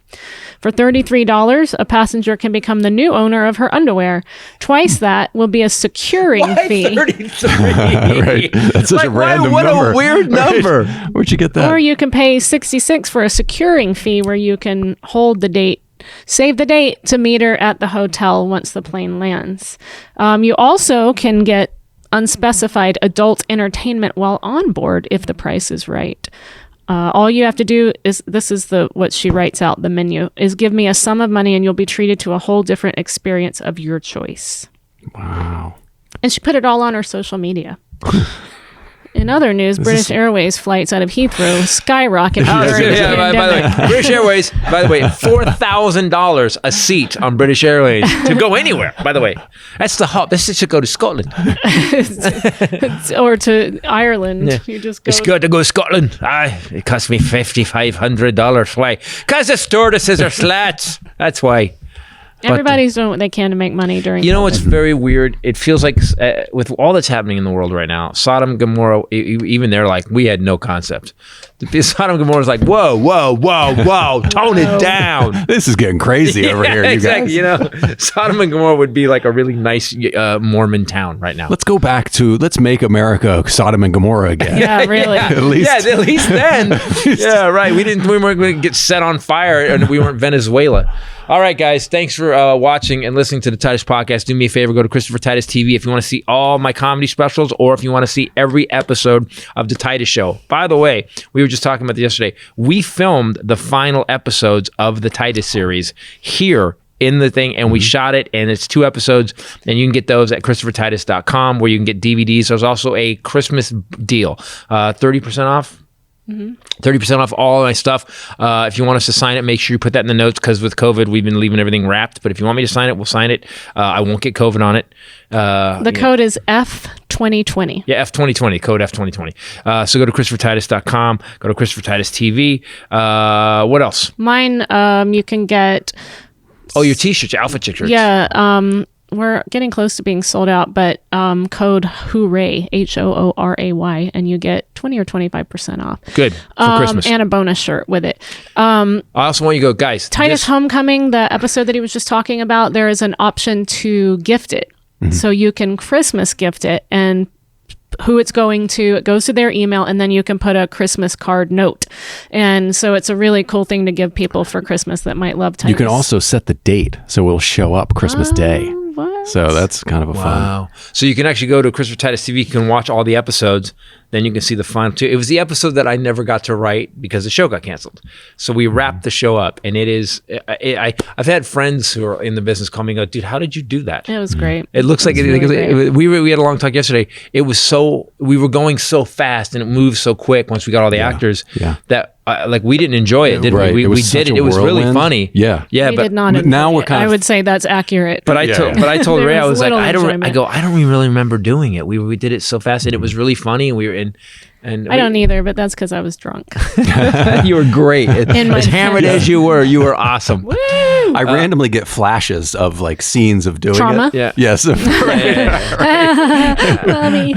For $33, a passenger can become the new owner of her underwear. Twice that will be a securing fee. 33? Right. That's such a random what number. a weird number. Right. Where'd you get that? Or you can pay $66 for a securing fee where you can hold the date, save the date to meet her at the hotel once the plane lands. You also can get unspecified adult entertainment while on board if the price is right. All you have to do is, this is what she writes out, the menu, is give me a sum of money and you'll be treated to a whole different experience of your choice. Wow. And she put it all on her social media. In other news, British Airways flights out of Heathrow skyrocketed during the By the way, pandemic. British Airways, by the way, $4,000 a seat on British Airways to go anywhere. By the way, that's the hub. This should go to Scotland. Or to Ireland. Yeah. You just go. It's good to go to Scotland. It cost me $5,500. Why? Because the stewardesses are slats. That's why. Everybody's doing what they can to make money during You know what's COVID. very weird? It feels like with all that's happening in the world right now, Sodom and Gomorrah, even they're like, we had no concept. Sodom and Gomorrah is like, whoa, tone it down. This is getting crazy over here. You Exactly. guys. Sodom and Gomorrah would be like a really nice Mormon town right now. Let's go back to let's make America Sodom and Gomorrah again. Yeah, really. At least. Yeah, at least then. Yeah, right. We weren't going to get set on fire, and we weren't Venezuela. All right, guys. Thanks for watching and listening to the Titus Podcast. Do me a favor, go to Christopher Titus TV if you want to see all my comedy specials, or if you want to see every episode of the Titus Show. By the way, we were just talking about this yesterday. We filmed the final episodes of the Titus series here in the thing, and we shot it, and it's 2 episodes, and you can get those at ChristopherTitus.com, where you can get DVDs. There's also a Christmas deal, 30% off. 30% off all my stuff. If you want us to sign it, make sure you put that in the notes, because with COVID, we've been leaving everything wrapped. But if you want me to sign it, we'll sign it. I won't get COVID on it. The code is F2020. Yeah, F2020, code F2020. So go to ChristopherTitus.com, go to Christopher Titus TV. What else? Mine, you can get... Oh, your t-shirts, your outfit shirts. Yeah, we're getting close to being sold out, but code HOORAY, HOORAY, and you get 20 or 25% off. Good, for Christmas. And a bonus shirt with it. I also want you to go, guys. Titus Homecoming, the episode that he was just talking about, there is an option to gift it. So you can Christmas gift it, and who it's going to, it goes to their email, and then you can put a Christmas card note. And so it's a really cool thing to give people for Christmas that might love Titus. You can also set the date, so we'll show up Christmas Day. What? So that's kind of a fun. Wow. So you can actually go to Christopher Titus TV. You can watch all the episodes. Then you can see the final 2. It was the episode that I never got to write because the show got canceled. So we wrapped the show up, and it is. I've had friends who are in the business call me and go, "Dude, how did you do that?" It was great. It looks like really great. we had a long talk yesterday. It was so, we were going so fast and it moved so quick once we got all the actors that like we didn't enjoy it, did Right. we? It We was did such it. a It was really whirlwind. funny. Yeah. Yeah, We but did not now enjoy we're it. kind I of- would say that's accurate. But I told Ray, There I was was like, little I don't enjoyment. really remember doing it. We did it so fast and it was really funny. We were in, and I don't either, but that's because I was drunk. you were great. In my As hammered defense. as you were awesome. I randomly get flashes of like scenes of doing Trauma? it. Yeah. Yes. Mommy.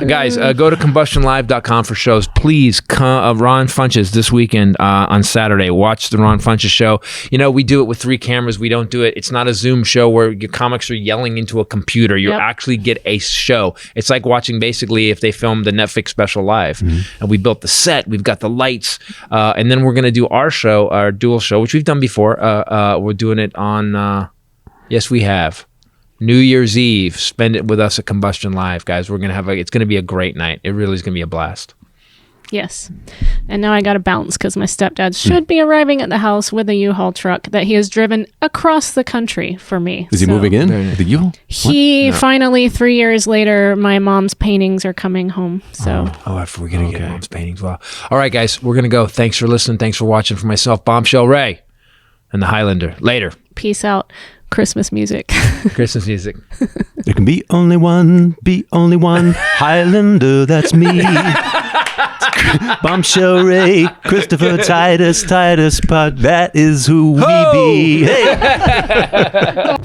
Guys, go to combustionlive.com for shows. Please, Ron Funches this weekend on Saturday. Watch the Ron Funches show. You know, we do it with 3 cameras. We don't do it. It's not a Zoom show where your comics are yelling into a computer. You actually get a show. It's like watching basically if they filmed the Netflix special live. And we built the set. We've got the lights. And then we're going to do our show, our dual show, which we've done before. We're doing it on, yes, we have. New Year's Eve. Spend it with us at Combustion Live, guys. We're gonna have it's gonna be a great night. It really is gonna be a blast. Yes. And now I got to bounce because my stepdad should be arriving at the house with a U-Haul truck that he has driven across the country for me. Is he moving in? The U? He finally, 3 years later, my mom's paintings are coming home. So We're gonna get mom's paintings. Well, all right, guys, we're gonna go. Thanks for listening. Thanks for watching. For myself, Bombshell Ray, and the Hylinder. Later. peace out. Christmas music. Christmas music. There can be only one Hylinder, that's me. Bombshell Ray, Christopher Titus Pod, that is who we be. Hey!